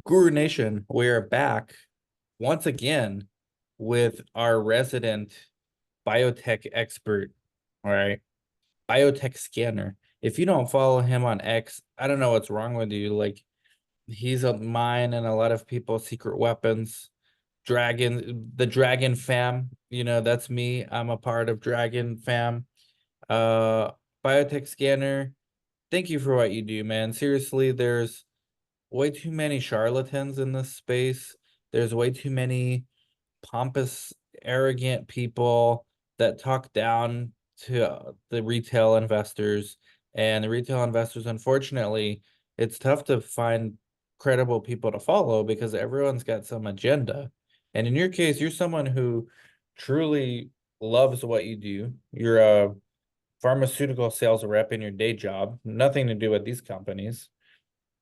Guru Nation, we're back once again with our resident biotech expert, all right, biotech scanner. If you don't follow him on X, I don't know what's wrong with you. Like, he's of mine and a lot of people's secret weapons. The Dragon fam, that's me. I'm a part of Dragon fam. Uh, Biotech scanner, thank you for what you do, man. Seriously, there's way too many charlatans in this space. There's way too many pompous, arrogant people that talk down to the retail investors. And the retail investors, unfortunately, it's tough to find credible people to follow because everyone's got some agenda. And in your case, you're someone who truly loves what you do. You're a pharmaceutical sales rep in your day job, nothing to do with these companies.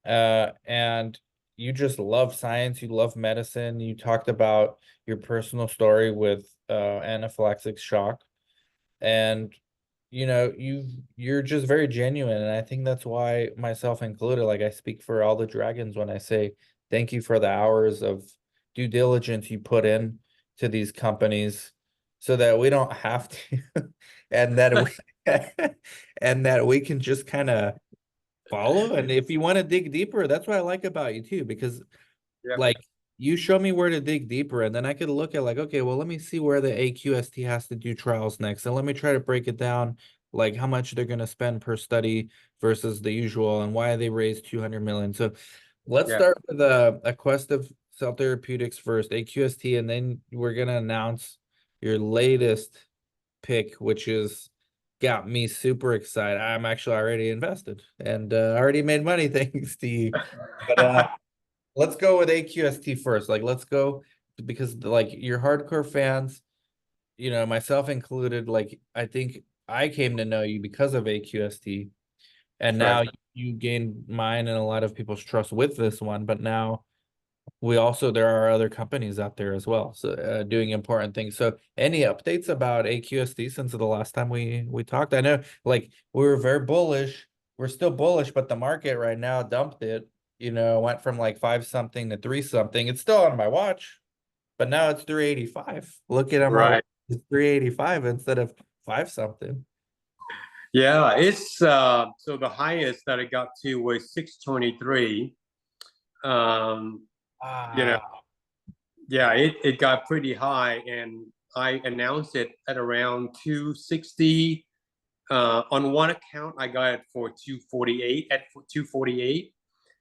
And you just love science, you love medicine. You talked about your personal story with anaphylactic shock, and you're just very genuine, and I think that's why, myself included, like, I speak for all the dragons when I say thank you for the hours of due diligence you put in to these companies so that we don't have to and that we and that we can just kind of follow. And if you want to dig deeper, that's what I like about you too, because Yeah, like you show me where to dig deeper, and then I could look at, like, okay, well, let me see where the AQST has to do trials next, and let me try to break it down, like how much they're going to spend per study versus the usual, and why they raised 200 million. So let's yeah, start with a quest of cell therapeutics first, AQST, and then we're going to announce your latest pick, which is got me super excited. I'm actually already invested and already made money thanks to you. But let's go with AQST first. Like, let's go because like you're hardcore fans, myself included. Like, I think I came to know you because of AQST, and right. now you gained mine and a lot of people's trust with this one. But now there are other companies out there as well, so doing important things. So any updates about AQSD since the last time we talked? I know, like, we were very bullish. We're still bullish, but the market right now dumped it. Went from like five something to three something. It's still on my watch, but now it's 385. Look at them all. Right. It's 385 instead of five something. Yeah, it's so the highest that it got to was 623. Um, you know, Ah, yeah, it got pretty high, and I announced it at around 260. On one account, I got it for 248 at 248.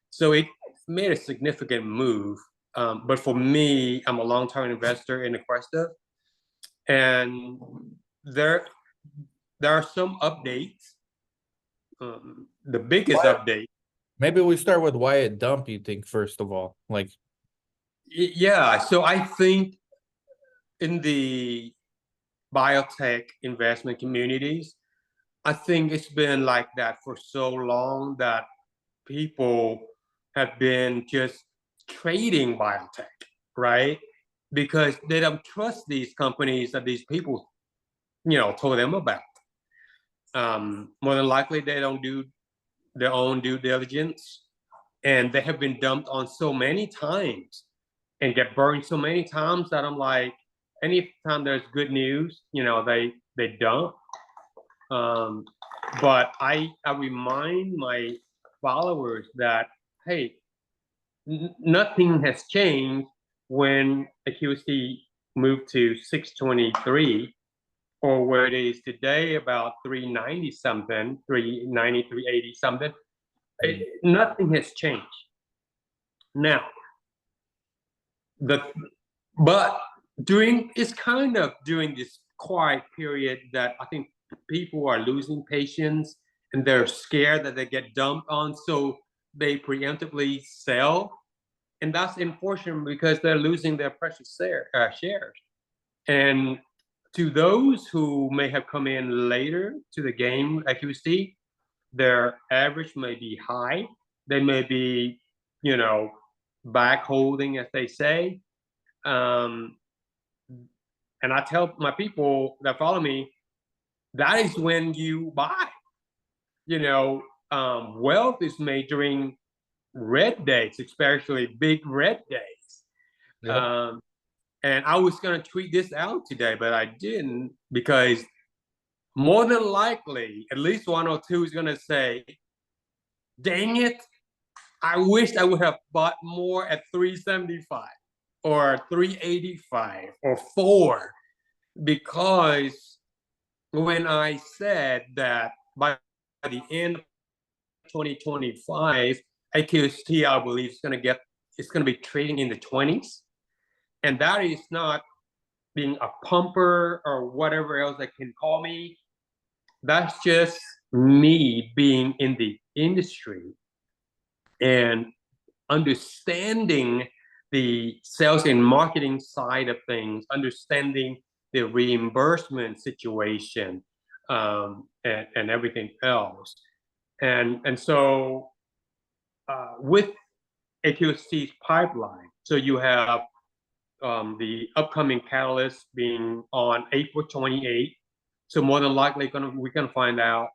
So it made a significant move. But for me, I'm a long-term investor in Aquesta, and there there are some updates. The biggest why? update, Maybe we start with why it dumped, you think, first of all. Like, yeah. So I think in the biotech investment communities, I think it's been like that for so long that people have been just trading biotech, right? Because they don't trust these companies that these people, told them about. More than likely, they don't do their own due diligence, and they have been dumped on so many times and get burned so many times that I'm like, anytime there's good news, they dump. Um, but I remind my followers that, hey, nothing has changed when AQC moved to 623, or where it is today about 390 something, 390, 380 something. Nothing has changed. Now, the but during it's kind of during this quiet period that I think people are losing patience and they're scared that they get dumped on, so they preemptively sell, and that's unfortunate because they're losing their precious shares. And to those who may have come in later to the game, like you see, their average may be high. They may be, you know, back holding, as they say. Um, and I tell my people that follow me, that is when you buy. You know, wealth is made during red days, especially big red days. Yep. Um, and I was going to tweet this out today, but I didn't because more than likely, at least one or two is going to say, dang it, I wish I would have bought more at 375 or 385 or 4, because when I said that by the end of 2025, aqst, I believe, it's going to be trading in the 20s. And that is not being a pumper or whatever else they can call me. That's just me being in the industry and understanding the sales and marketing side of things, understanding the reimbursement situation, and everything else. And so with aqst's pipeline, so you have the upcoming catalyst being on April 28th. So more than likely we're gonna find out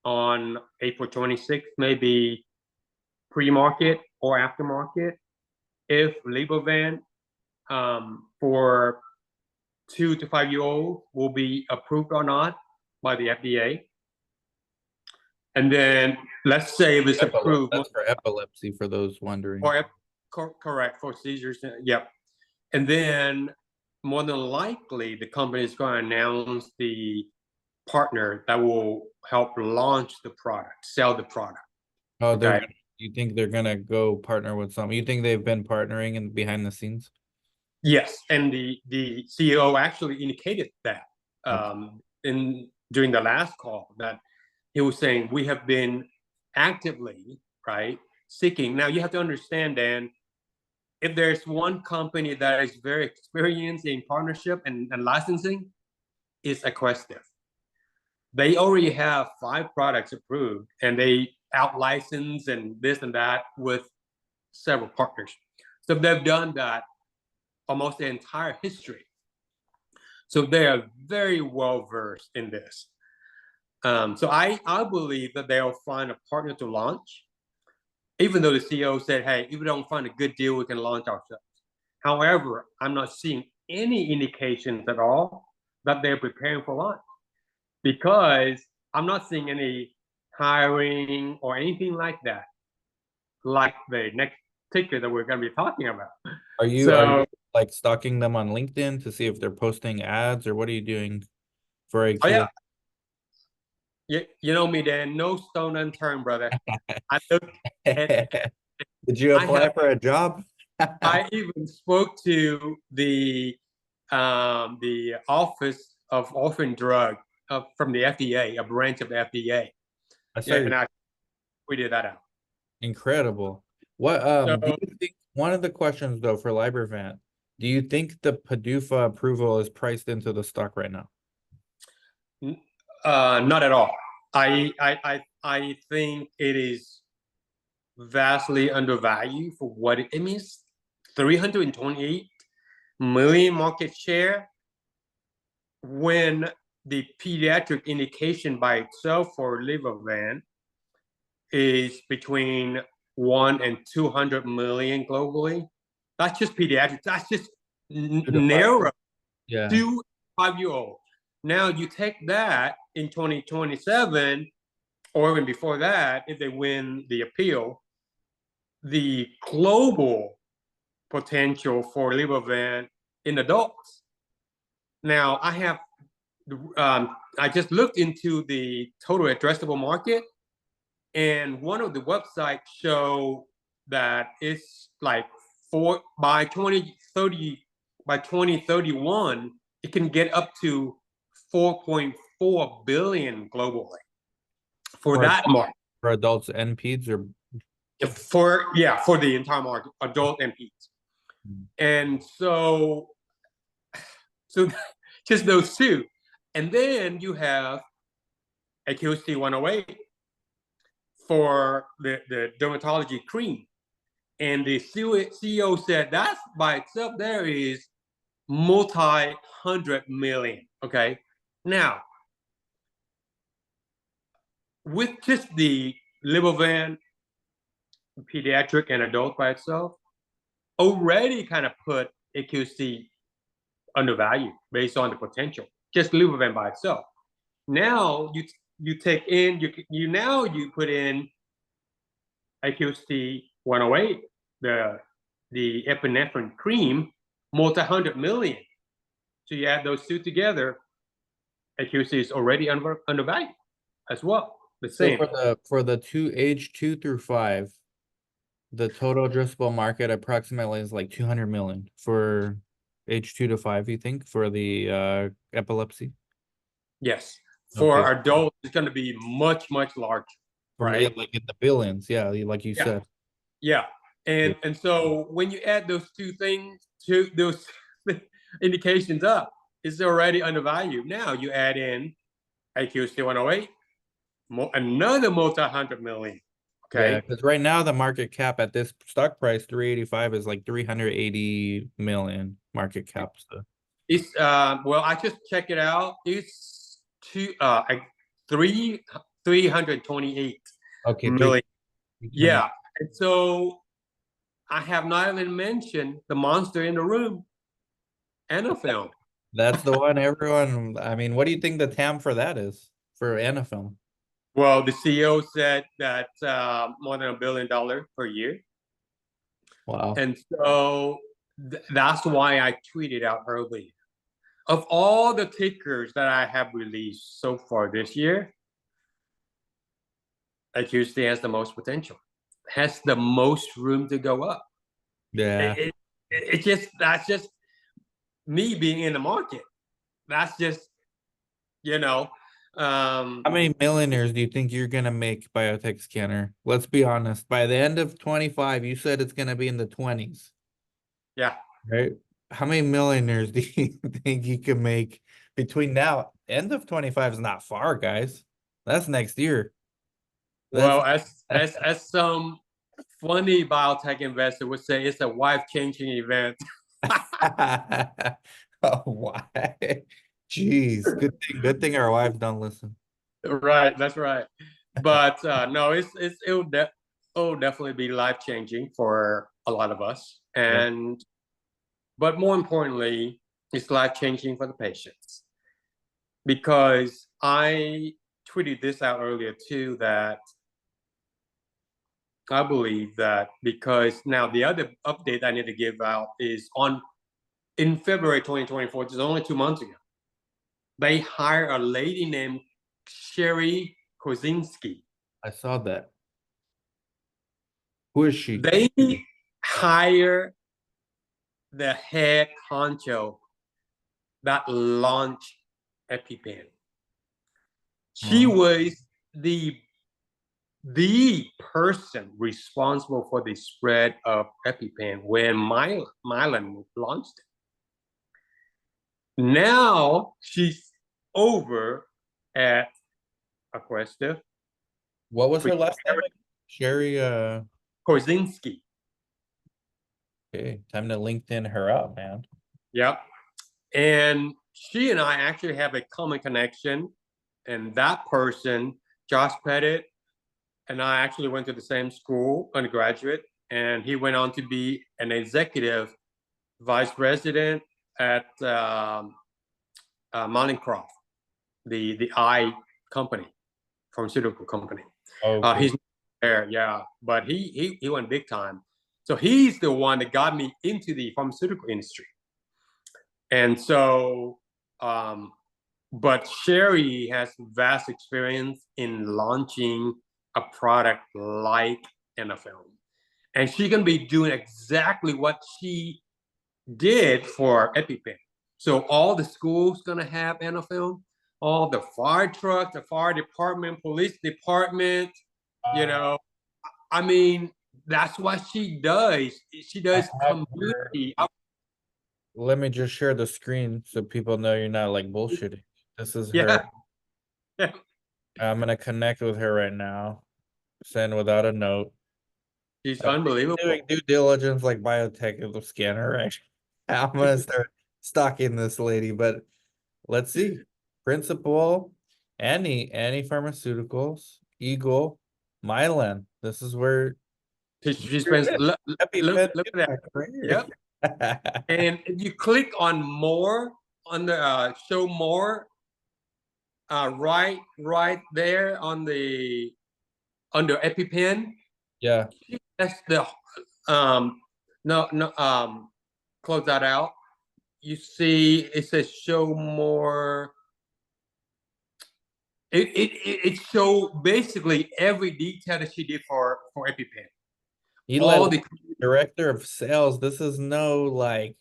on April 26th, maybe pre-market or aftermarket, if Libervan for 2 to 5 year olds will be approved or not by the FDA. And then let's say if it's approved. That's for epilepsy, for those wondering. Correct, for seizures. Yep. And then more than likely, the company is going to announce the partner that will help launch the product, sell the product. Oh, Okay. You think they're gonna go partner with some? You think they've been partnering in behind the scenes? Yes, and the CEO actually indicated that in during the last call, that he was saying we have been actively, right, seeking. Now you have to understand, Dan, if there's one company that is very experienced in partnership and licensing, it's Aquestive. They already have 5 products approved, and they out license and this and that with several partners. So they've done that almost the entire history. So they are very well versed in this. So I believe that they'll find a partner to launch, even though the CEO said, hey, if we don't find a good deal, we can launch ourselves. However, I'm not seeing any indications at all that they're preparing for launch, because I'm not seeing any hiring or anything like that, like the next ticket that we're going to be talking about. Are you like stalking them on LinkedIn to see if they're posting ads, or what are you doing for AQ? Oh yeah, you know me, Dan. No stone unturned, brother. I look at, Did you apply for a job? I even spoke to the Office of Orphan Drug from the FDA, a branch of the FDA. Yeah, and I tweeted that out. Incredible. What do you think, one of the questions though for Libervant, do you think the PDUFA approval is priced into the stock right now? Not at all. I think it is vastly undervalued for what it means. 328 million market share, when the pediatric indication by itself for Libervant is between 1 and 200 million globally. That's just pediatrics. That's just narrow. Yeah. 2 5-year-olds. Now you take that in 2027, or even before that, if they win the appeal, the global potential for Libervant in adults. Now I just looked into the total addressable market, and one of the websites show that it's like by 2031, it can get up to 4.4 billion globally for that market. For adults and peds, or for the entire market, adult and peds. And so just those two. And then you have aqst 108 for the dermatology cream. And the CEO said that by itself there is multi-hundred million. Okay. Now, with just the Libervant pediatric and adult by itself, already kind of put AQC undervalued based on the potential, just Libervan by itself. Now you take in you put in AQC 108, the epinephrine cream, multi-hundred million. So you add those two together, AQC is already undervalued as well. The So same. for the two age 2 through 5, the total addressable market approximately is like 200 million for age 2 to 5, you think, for the epilepsy? Yes. Okay. For adults, it's going to be much, much larger, From, yeah, right? like in the billions, yeah, like you Yeah. said. Yeah. Yeah. And so when you add those two things to those indications up, it's already undervalued. Now you add in AQC 108, another multi-hundred million. Yeah, Okay. because right now the market cap at this stock price 385 is like 380 million market cap. So It's well, I just checked it out. It's three 328 okay, million. 320. Yeah. And so I have not even mentioned the monster in the room, NFL. That's the one everyone. I mean, what do you think the TAM for that is for NFL? Well, the CEO said that more than $1 billion per year. Wow. And so that's why I tweeted out early. Of all the tickers that I have released so far this year, AQC has the most potential, has the most room to go up. Yeah. It just that's just me being in the market. That's just you know, How many millionaires do you think you're gonna make, Biotech Scanner? Let's be honest. By the end of 25, you said it's gonna be in the 20s, yeah. right? How many millionaires do you think you can make between now? End of 25 is not far, guys. That's next year. That's Well, as some funny biotech investor would say, it's a life-changing event. oh, why? Jeez, good thing our wives don't listen. Right, that's right. But no, it'll definitely be life-changing for a lot of us, Yeah. and but more importantly, it's life-changing for the patients because I tweeted this out earlier too that I believe that because now the other update I need to give out is on in February 2024, which is only 2 months ago, they hired a lady named Sherry Kozinski. I saw that. Who is she? They hire the head honcho that launched EpiPen. She Oh, was the person responsible for the spread of EpiPen when Mylan launched it. Now she's over at Aquesta what was her with last name again? Sherry, Kozinski. okay, time to LinkedIn her up, man. Yep. And she and I actually have a common connection. And that person, Josh Pettit, and I actually went to the same school, undergraduate, and he went on to be an executive vice president at Mallinckrodt, the eye company, pharmaceutical company. Okay. He's there, yeah, but he went big time. So he's the one that got me into the pharmaceutical industry. And so, but Sherry has vast experience in launching a product like NFL. And she's going to be doing exactly what she did for EpiPen. So all the schools going to have NFL, all the fire trucks, the fire department, police department, you Uh, know, I mean, that's what she does. She I does have her. community. Let me just share the screen so people know you're not like bullshitting. This is her. Yeah. Yeah. I'm gonna connect with her right now. Send without a note. She's I'm unbelievable. doing due diligence like biotech of the scanner, right? I'm gonna start stalking this lady, but let's see. Principal, Annie Pharmaceuticals, Eagle, Mylan. This is where She Here spends it is. EpiPen look at that. impact right Yep. here. And if you click on more on the show more, right there on the under EpiPen, Yeah, that's the no no close that out. You see it says show more. It show basically every detail that she did for EpiPen. Eli, All the director of sales. This is no like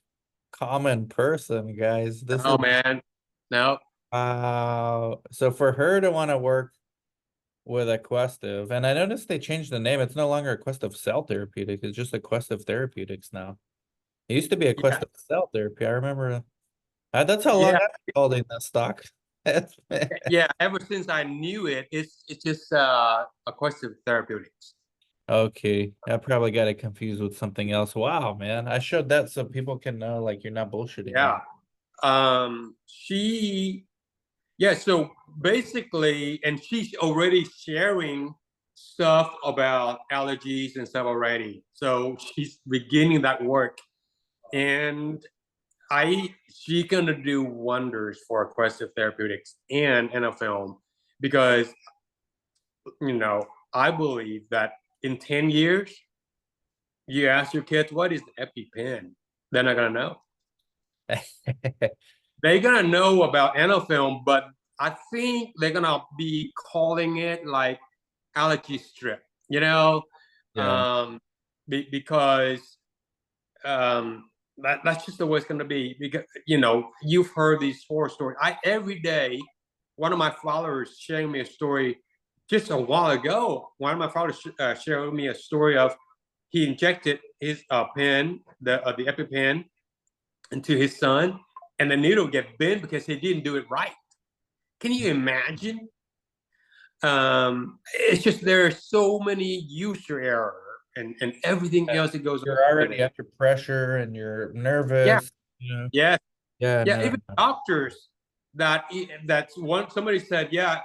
common person, guys. This is oh man, no, wow. So for her to want to work with Aquestive, and I noticed they changed the name. It's no longer Aquestive Cell Therapeutic. It's just Aquestive Therapeutics now. It used to be yeah, Aquestive Cell Therapy. I remember that's how long yeah, I've been holding this stock. yeah. Ever since I knew it, it's just a question of therapeutics. Okay, I probably got it confused with something else. Wow, man. I showed that so people can know like you're not bullshitting me. Yeah. She yeah, so basically, and she's already sharing stuff about allergies and stuff already. So she's beginning that work. And she's gonna do wonders for Aquestive Therapeutics and NFL because I believe that in 10 years, you ask your kids what is the EpiPen, they're not gonna know. They're gonna know about NFL, but I think they're gonna be calling it like allergy strip, Yeah. because that's just the way it's gonna be. Because you've heard these horror stories. Every day, one of my followers sharing me a story just a while ago. One of my followers shared me a story of he injected his pen, the EpiPen, into his son, and the needle get bent because he didn't do it right. Can you imagine? It's just there are so many user error and everything else that goes on You're with already it. under pressure and you're Yeah, nervous, you know. yeah, Yeah, yeah. no. Even doctors that's one somebody said, yeah,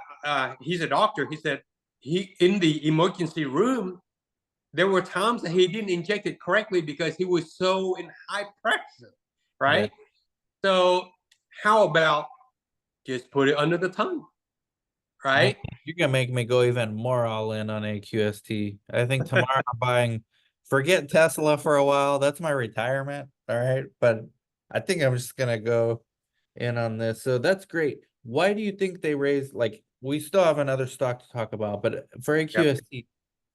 he's a doctor. He said he in the emergency room there were times that he didn't inject it correctly because he was so in high pressure, Yeah. right? So how about just put it under the tongue, Man, right? you're gonna make me go even more all in on AQST. I think tomorrow I'm buying, forget Tesla for a while. That's my retirement. All right. But I think I'm just gonna go in on this. So that's great. Why do you think they raised like we still have another stock to talk about, but for Yep. AQST,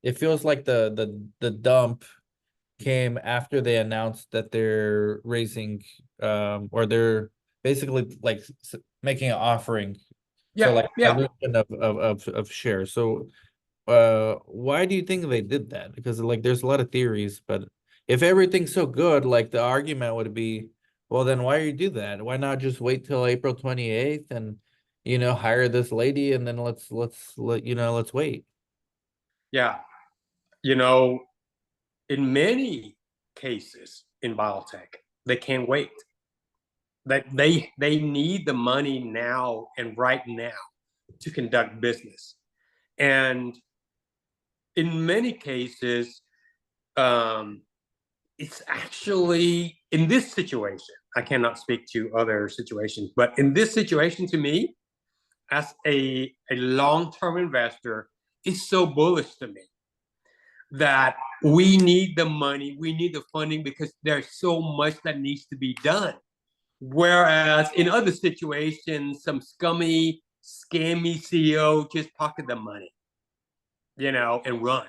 it feels like the dump came after they announced that they're raising or they're basically like making an offering, so Yeah, like yeah, dilution of shares. So why do you think they did that? Because like there's a lot of theories, but if everything's so good, like the argument would be, well then why you do that? Why not just wait till April 28th and hire this lady and then let's wait. yeah. You know, in many cases in biotech, they can't wait. That they need the money now and right now to conduct business. And in many cases, um, it's actually in this situation. I cannot speak to other situations, but in this situation, to me, as a long term investor, it's so bullish to me that we need the money, we need the funding because there's so much that needs to be done. Whereas in other situations, some scummy, scammy CEO just pocket the money, and run.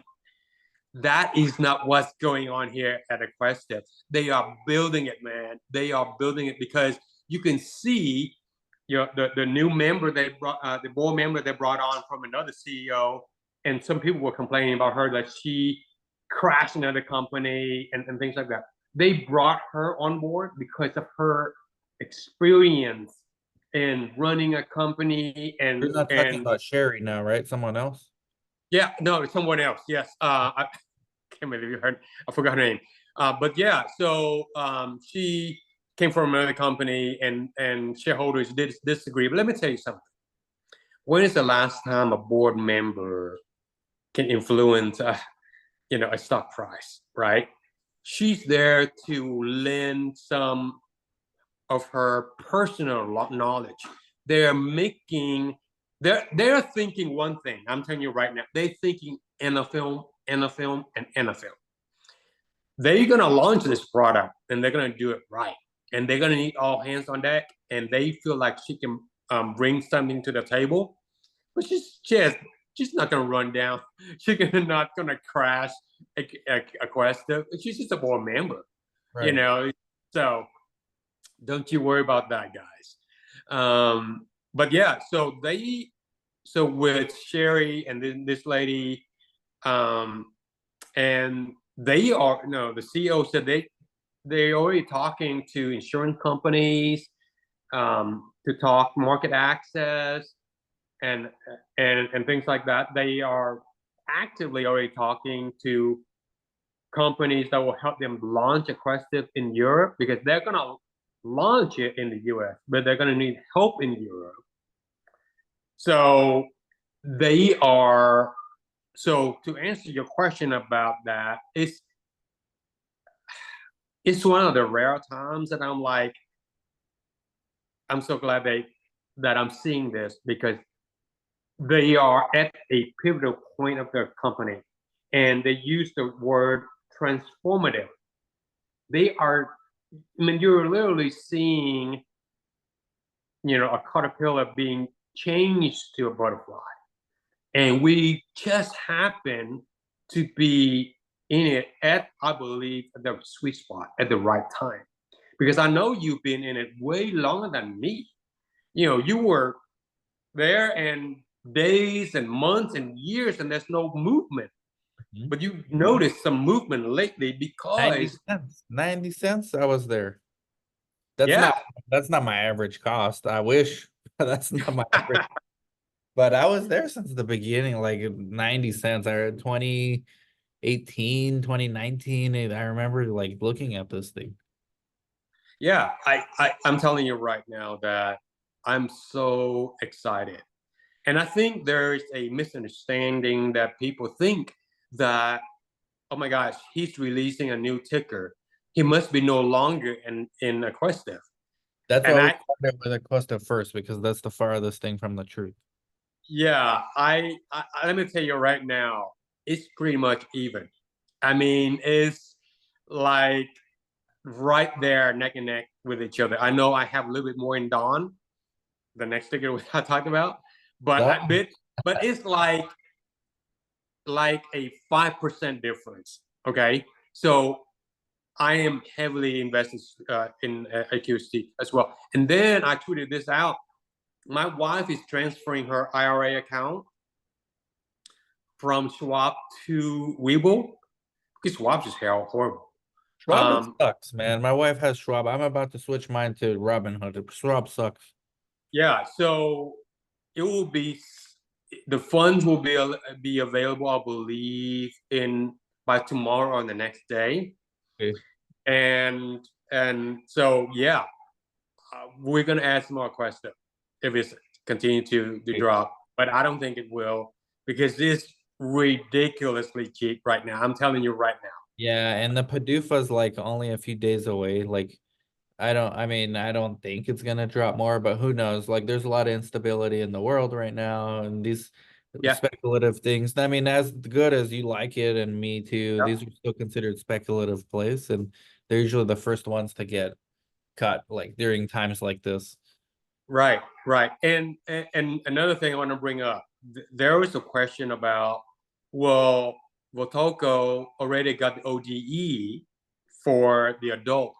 That is not what's going on here at Aquestive. They are building it, man. They are building it because you can see the new member they brought, the board member they brought on from another CEO, and some people were complaining about her that she crashed another company and things like that. They brought her on board because of her experience in running a company You're not talking and about Sherry now, right? Someone else? yeah, no, it's someone else. Yes, I can't believe you heard. I forgot her name. But yeah, so she came from another company, and shareholders did disagree. But let me tell you something. When is the last time a board member can influence a stock price, right? She's there to lend some of her personal knowledge. They're making, they're thinking one thing. I'm telling you right now, they're thinking NFL, NFL, and NFL. They're gonna launch this product and they're gonna do it right, and they're gonna need all hands on deck. And they feel like she can bring something to the table, but she's not gonna run down. She's not gonna crash a quest. She's just a board member, you Right. know. So don't you worry about that, guys. But yeah, so with Sherry and then this lady, um, and they are no, the CEO said they're already talking to insurance companies to talk market access and and things like that. They are actively already talking to companies that will help them launch Aquestive in Europe, because they're gonna launch it in the US, but they're gonna need help in Europe. So they are. So to answer your question about that, it's one of the rare times that I'm like, I'm so glad that I'm seeing this, because they are at a pivotal point of their company, and they use the word transformative. They are, I mean, you're literally seeing, a caterpillar being changed to a butterfly. And we just happen to be in it at, I believe, the sweet spot at the right time. Because I know you've been in it way longer than me. You were there and days and months and years, and there's no movement. Mhm. But you noticed some movement lately 90 because, cents. 90 cents. I was there. That's yeah, not that's not my average cost. I wish that's not my average. But I was there since the beginning, like 90 cents. I 2018, 2019. And I remember like looking at this thing. yeah, I'm telling you right now that I'm so excited. And I think there's a misunderstanding that people think that, oh my gosh, he's releasing a new ticker. He must be no longer in Aquestive. That's And why we I, started with Acosta first, because that's the farthest thing from the truth. yeah, let me tell you right now, it's pretty much even. I mean, it's like right there, neck and neck with each other. I know I have a little bit more in Dawn, the next ticker I talked about, but So, but it's like a 5% difference. Okay, so I am heavily invested in aqst as well. And then I tweeted this out. My wife is transferring her IRA account from Schwab to Webull, because Schwab's just horrible. Schwab, it Um, sucks, man. My wife has Schwab. I'm about to switch mine to Robinhood. Schwab sucks. yeah, so it will be the funds will be available, I believe, in by tomorrow or the next day. Okay. And so yeah, we're gonna add some more questions if it's continue to drop, but I don't think it will, because it's ridiculously cheap right now. I'm telling you right now. Yeah, and the PDUFA's like only a few days away. Like, I don't think it's gonna drop more, but who knows? Like, there's a lot of instability in the world right now, and these Yeah. speculative things. I mean, as good as you like it, and me too, Yep. these are still considered speculative plays, and they're usually the first ones to get cut, like during times like this. Right, right. And another thing I want to bring up, there was a question about, well, Votoko already got the ODE for the adult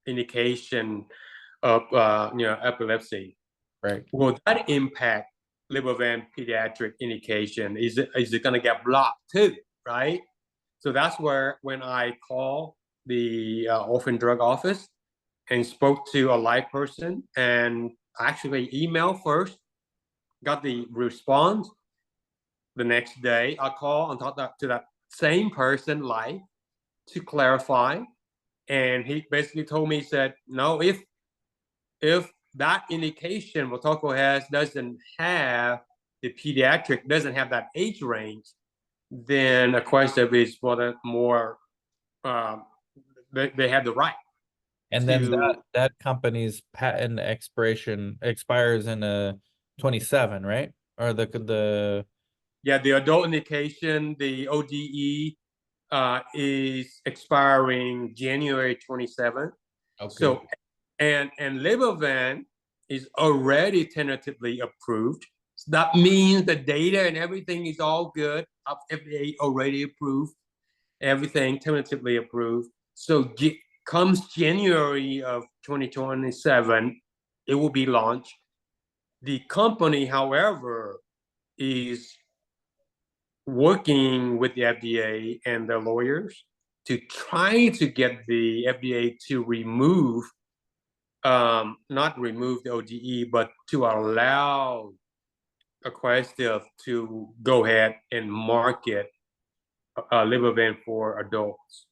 indication of epilepsy. Right. Will that impact Libervan pediatric indication? Is it going to get blocked too? Right. So that's where, when I call the orphan drug office and spoke to a live person, and actually email first, got the response. The next day, I call and talk to that same person live to clarify, and he basically told me, he said, no, if that indication Motoko has doesn't have the pediatric, doesn't have that age range, then Aquestive is more, uh, they have the right And then to, that company's patent expiration expires in 27, right? Or the yeah, the adult indication, the ODE, is expiring January 27th. okay. So, and Libervan is already tentatively approved. So that means the data and everything is all good. FDA already approved, everything tentatively approved. So comes January of 2027, it will be launched. The company, however, is working with the FDA and their lawyers to try to get the FDA to remove, not remove the ODE, but to allow Aquestive to go ahead and market Libervan for adults.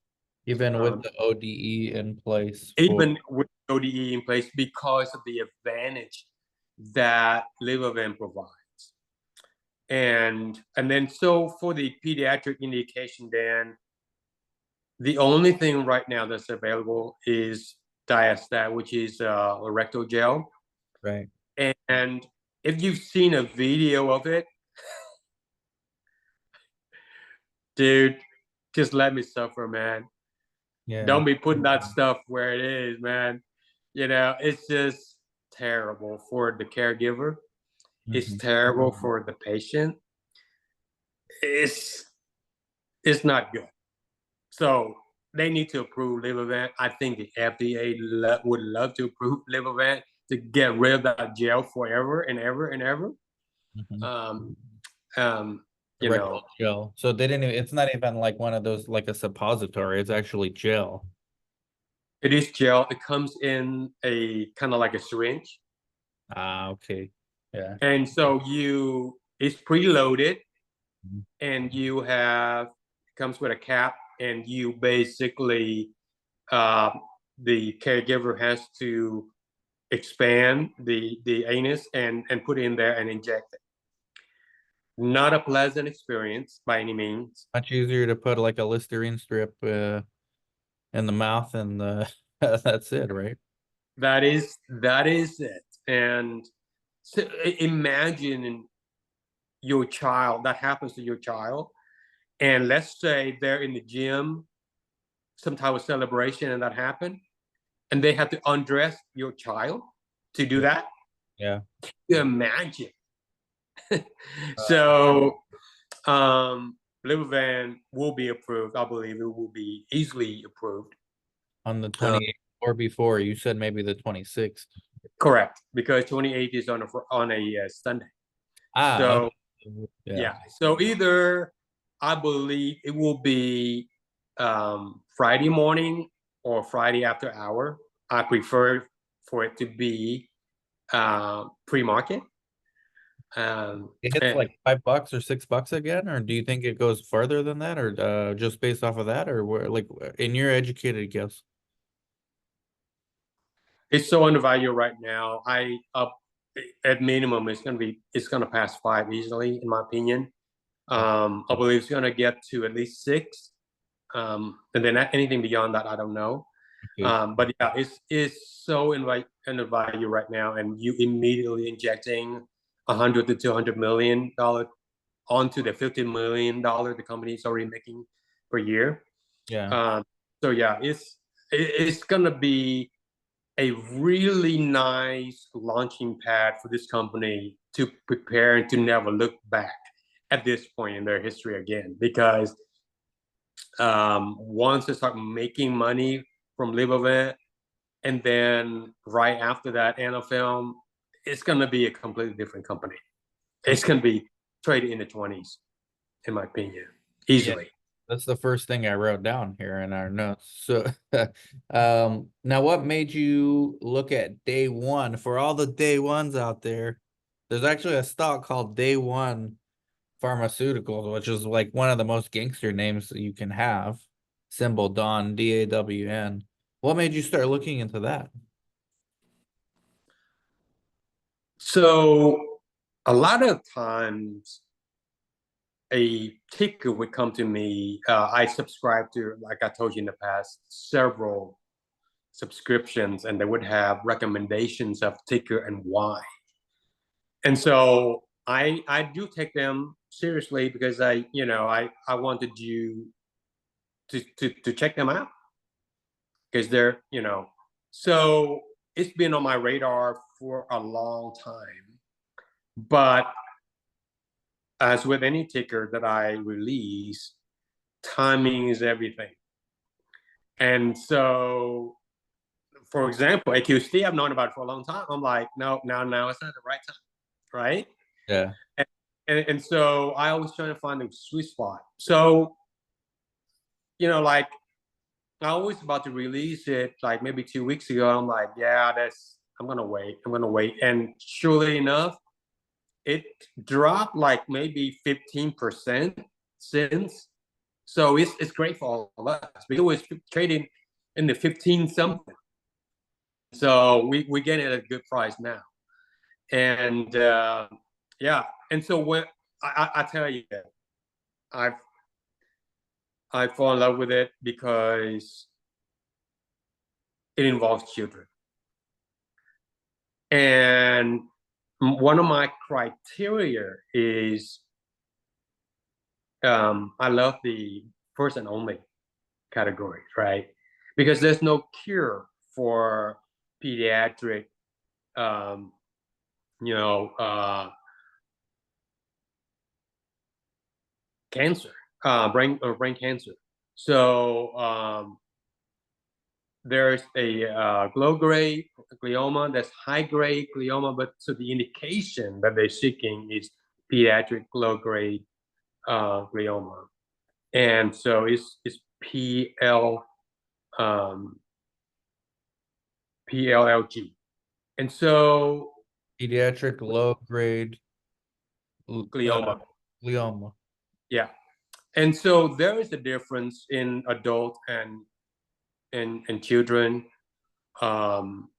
Even with Um, the ODE in place for Even with ODE in place because of the advantage that Libervan provides. And then so for the pediatric indication, Dan, the only thing right now that's available is Diastat, which is a rectal gel. right. And if you've seen a video of it, dude, just let me suffer, man. Yeah. Don't be putting that stuff where it is, man. It's just terrible for the caregiver. It's Mhm. terrible for the patient. It's it's not good. So they need to approve Libervant. I think the FDA would love to approve Libervant to get rid of that gel forever and ever and ever. Mhm. Um, um, The you know, rectal gel. So they didn't even, it's not even like one of those like a suppository. It's actually gel. it is gel. It comes in a kind of like a syringe, Ah, okay. Yeah. and so it's preloaded, Mhm. and it comes with a cap, and you basically, uh, the caregiver has to expand the anus and put it in there and inject it. Not a pleasant experience by any means. Much easier to put like a Listerine strip in the mouth and that's it, right? That is it. And so imagine your child, that happens to your child, and let's say they're in the gym, some type of celebration, and that happened, and they have to undress your child to do Yeah. that. Yeah. You imagine. Uh, So Libervan will be approved. I believe it will be easily approved. on the Uh, 28th or before, you said maybe the 26th. Correct, because 28 is on a Sunday. Ah, So okay. Yeah. yeah, so either I believe it will be Friday morning or Friday after hour. I prefer for it to be pre-market. It hits And like $5 or $6 again, or do you think it goes farther than that, or just based off of that, or where, like in your educated guess? it's so undervalued right now. I up at minimum it's gonna pass 5 easily in my opinion. I believe it's gonna get to at least 6. And then anything beyond that, I don't know. Okay. But yeah, it's so in the value right now, and you immediately injecting 100 to 200 million dollar onto the $50 million the company is already making per year. Yeah. Um, so yeah, it's gonna be a really nice launching pad for this company to prepare and to never look back at this point in their history again, because once they start making money from Libervant, and then right after that, Anafilm, it's going to be a completely different company. It's going to be traded in the 20s, in my opinion, Yeah. easily. That's the first thing I wrote down here in our notes. So, now what made you look at day one for all the day ones out there? There's actually a stock called Day One Pharmaceuticals, which is like one of the most gangster names that you can have. Symbol Dawn, DAWN. What made you start looking into that? So a lot of times a ticker would come to me. I subscribe to, like I told you in the past, several subscriptions, and they would have recommendations of ticker and why. And so I do take them seriously because I wanted you to check them out because they're. So it's been on my radar for a long time. But as with any ticker that I release, timing is everything. And so, for example, aqst, I've known about it for a long time. I'm like, no, now it's not the right time, right? Yeah. And so I always try to find a sweet spot. So, like I was about to release it like maybe 2 weeks ago. I'm like, yeah, I'm gonna wait. And surely enough, it dropped like maybe 15% since. So it's great for all of us. We always trading in the 15 something. So we get it at a good price now. And yeah. And so when I tell you that I fall in love with it because it involves children. And one of my criteria is I love the first and only categories, right? Because there's no cure for pediatric, um, you know, cancer, brain cancer. So there's a low grade glioma, that's high grade glioma, but so the indication that they're seeking is pediatric low grade glioma, and so it's um, PLLG, and so Pediatric low grade glioma, glioma. yeah, and so there is a difference in adult and children. um,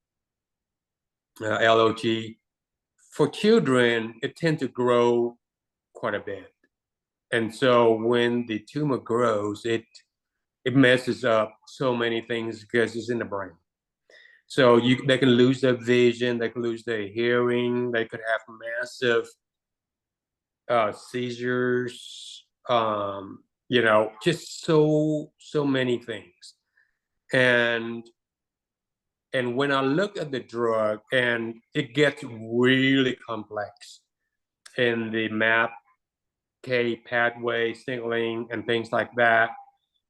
LOG. For children, it tends to grow quite a bit. And so when the tumor grows, it messes up so many things because it's in the brain. So they can lose their vision, they can lose their hearing, they could have massive seizures, just so many things. And when I look at the drug, and it gets really complex in the MAPK pathway signaling and things like that.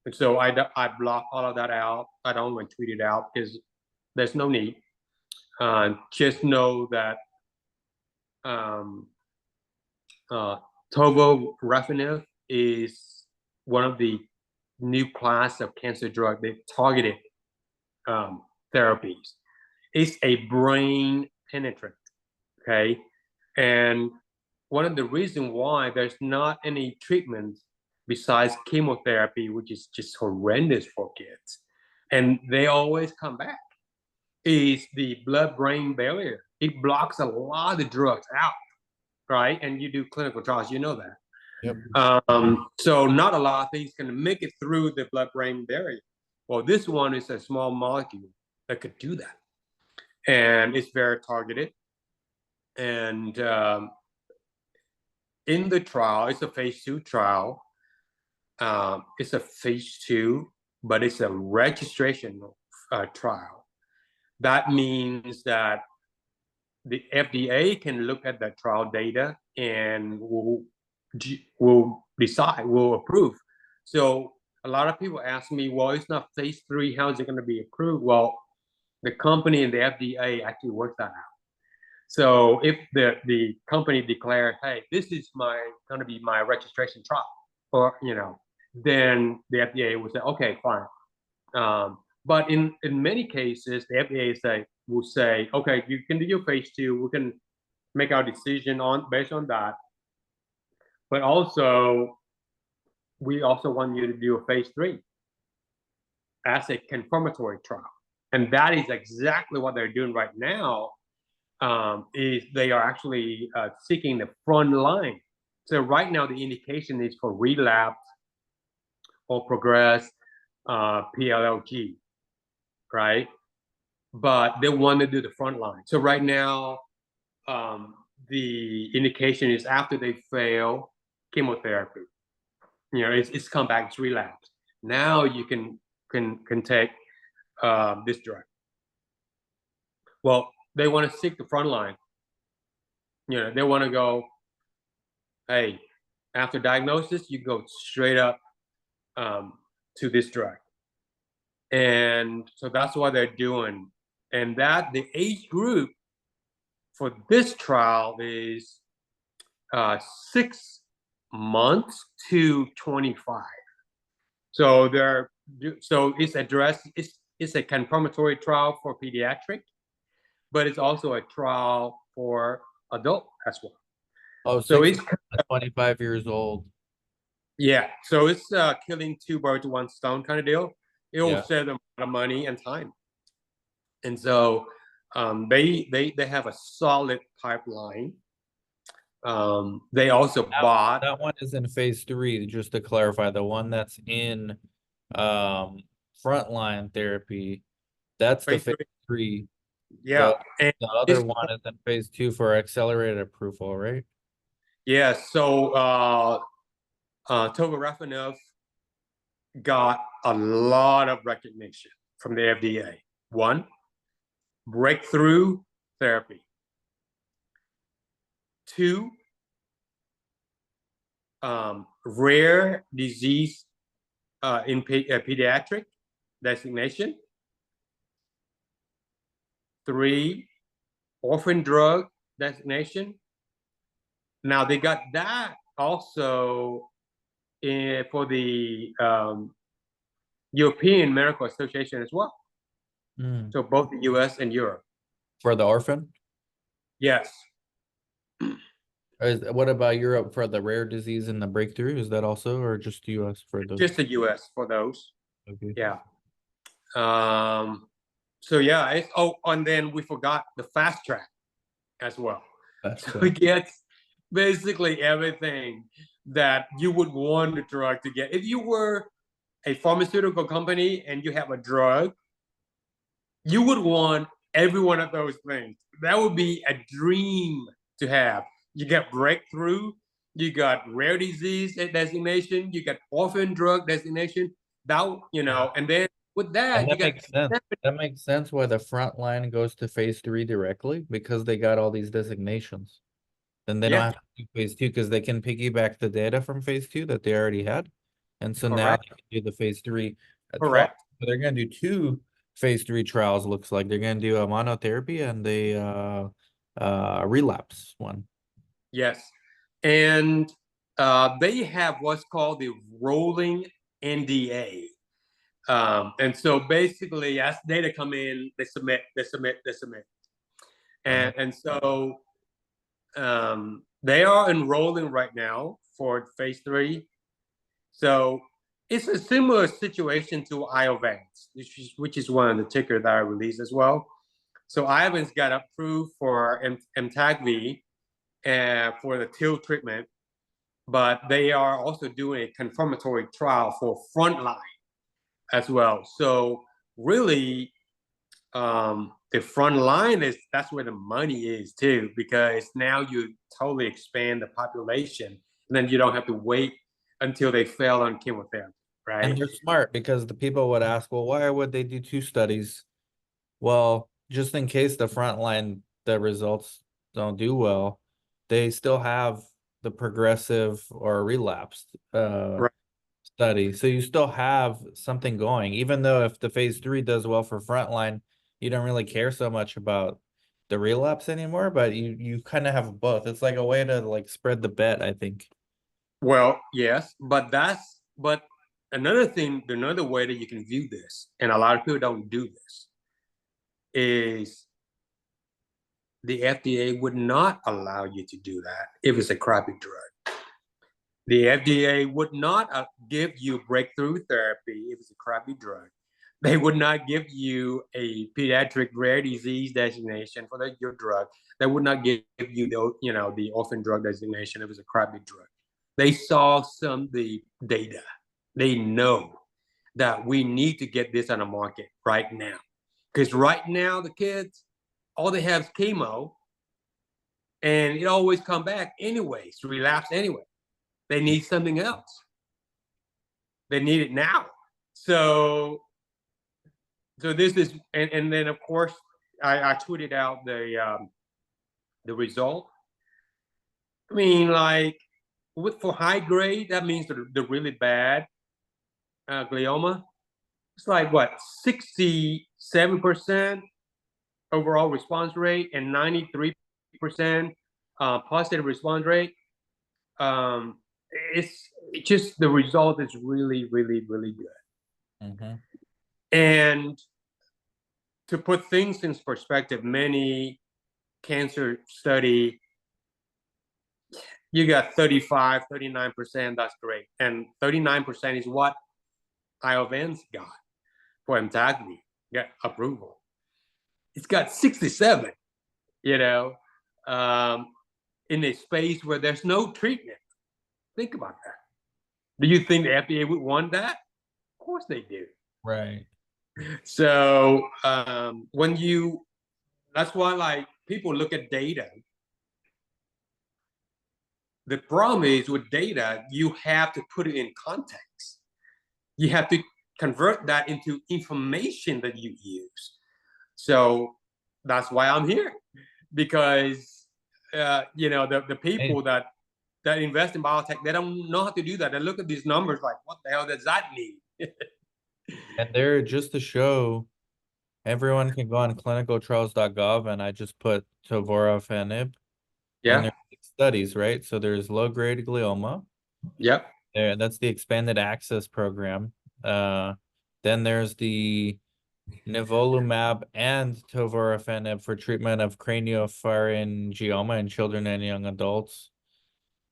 And so I block all of that out. I don't even tweet it out because there's no need. Just know that um, tovorafenib is one of the new class of cancer drug, the targeted therapies. It's a brain penetrant, okay? And one of the reasons why there's not any treatment besides chemotherapy, which is just horrendous for kids, and they always come back, is the blood-brain barrier. It blocks a lot of drugs out, right? And you do clinical trials, you know that. Yep. So not a lot of things can make it through the blood-brain barrier. Well, this one is a small molecule that could do that. And it's very targeted. And in the trial, it's a phase 2 trial. It's a phase 2, but it's a registration trial. That means that the FDA can look at that trial data and will decide, will approve. So a lot of people ask me, well, it's not phase 3, how is it going to be approved? Well, the company and the FDA actually work that out. So if the company declared, hey, this is going to be my registration trial, or then the FDA will say, okay, fine. But in many cases, the FDA will say, okay, you can do your phase 2. We can make our decision based on that. But also, we also want you to do a phase 3 as a confirmatory trial, and that is exactly what they're doing right now. Is they are actually seeking the front line So right now the indication is for relapse or progress PLLG, right? But they want to do the front line. So right now, the indication is after they fail chemotherapy. It's come back, it's relapse. Now you can take this drug. Well, they want to seek the front line. They want to go, hey, after diagnosis, you go straight up to this drug. And so that's what they're doing. And that the age group for this trial is 6 months to 25. So it's a confirmatory trial for pediatric, but it's also a trial for adult as well. Oh, So 25 years old. yeah, so it's killing two birds with one stone kind of deal. It will save them a lot of money and time. And so they have a solid pipeline. They also bought That one is in phase 3, just to clarify. The one that's in frontline therapy, that's the phase 3. Yeah, and The other one is in phase 2 for accelerated approval, right? yeah. So Tovorafenib got a lot of recognition from the FDA. One, breakthrough therapy. Two, rare disease in pediatric designation. 3, orphan drug designation. Now they got that also for the European Medical Association as well. So both the US and Europe. For the orphan? Yes. What about Europe for the rare disease and the breakthrough? Is that also, or just US for those? Just the US for those. Okay. Yeah. So yeah, and then we forgot the fast track as well. So it gets basically everything that you would want the drug to get. If you were a pharmaceutical company and you have a drug, you would want every one of those things. That would be a dream to have. You got breakthrough, you got rare disease designation, you got orphan drug designation. And then with that, you got makes sense. That makes sense why the front line goes to phase 3 directly, because they got all these designations. Then they don't have to do phase 2 because they can piggyback the data from phase 2 that they already had. And so now they can do the phase 3 trial. So they're going to do 2 phase 3 trials, looks like. They're going to do a monotherapy and a relapse one. Yes. And they have what's called the rolling NDA. And so basically, as data come in, they submit. And so they are enrolling right now for phase 3. So it's a similar situation to Iovance, which is one of the tickers that I released as well. So Iovance got approved for Amtagvi for the TIL treatment, but they are also doing a confirmatory trial for frontline as well. So really, the front line that's where the money is too, because now you totally expand the population, and then you don't have to wait until they fail on chemotherapy, right? And they're smart because the people would ask, well, why would they do 2 studies? Well, just in case the front line, the results don't do well, they still have the progressive or relapsed study. So you still have something going, even though if the phase 3 does well for frontline, you don't really care so much about the relapse anymore, but you kind of have both. It's like a way to like spread the bet, I think. Well, yes, but another way that you can view this, and a lot of people don't do this, is the FDA would not allow you to do that if it's a crappy drug. The FDA would not give you breakthrough therapy if it's a crappy drug. They would not give you a pediatric rare disease designation for your drug. They would not give you the orphan drug designation if it's a crappy drug. They saw some of the data. They know that we need to get this on the market right now. Because right now, the kids, all they have is chemo, and it always come back anyways, relapse anyway. They need something else. They need it now. So, so this is, and then of course, I tweeted out the result. I mean, like for high grade, that means the really bad glioma. It's like what 67% overall response rate and 93% positive response rate. Um, it's just the result is really, really, really good. Mm-hmm. And to put things in perspective, many cancer study, you got 35, 39%, that's great. And 39% is what Iovance got for Amtagvi, got approval. It's got 67, you know, um, in a space where there's no treatment. Think about that. Do you think the FDA would want that? Of course they do. Right. So that's why like people look at data. The problem is with data, you have to put it in context. You have to convert that into information that you use. So that's why I'm here, because the people that invest in biotech, they don't know how to do that. They look at these numbers like, what the hell does that mean? And they're just to show everyone can go on clinicaltrials.gov, and I just put tovorafenib, and Yeah. there's studies, right? So there's low-grade glioma. Yep. There, that's the expanded access program. Then there's the nivolumab and tovorafenib for treatment of craniopharyngioma in children and young adults.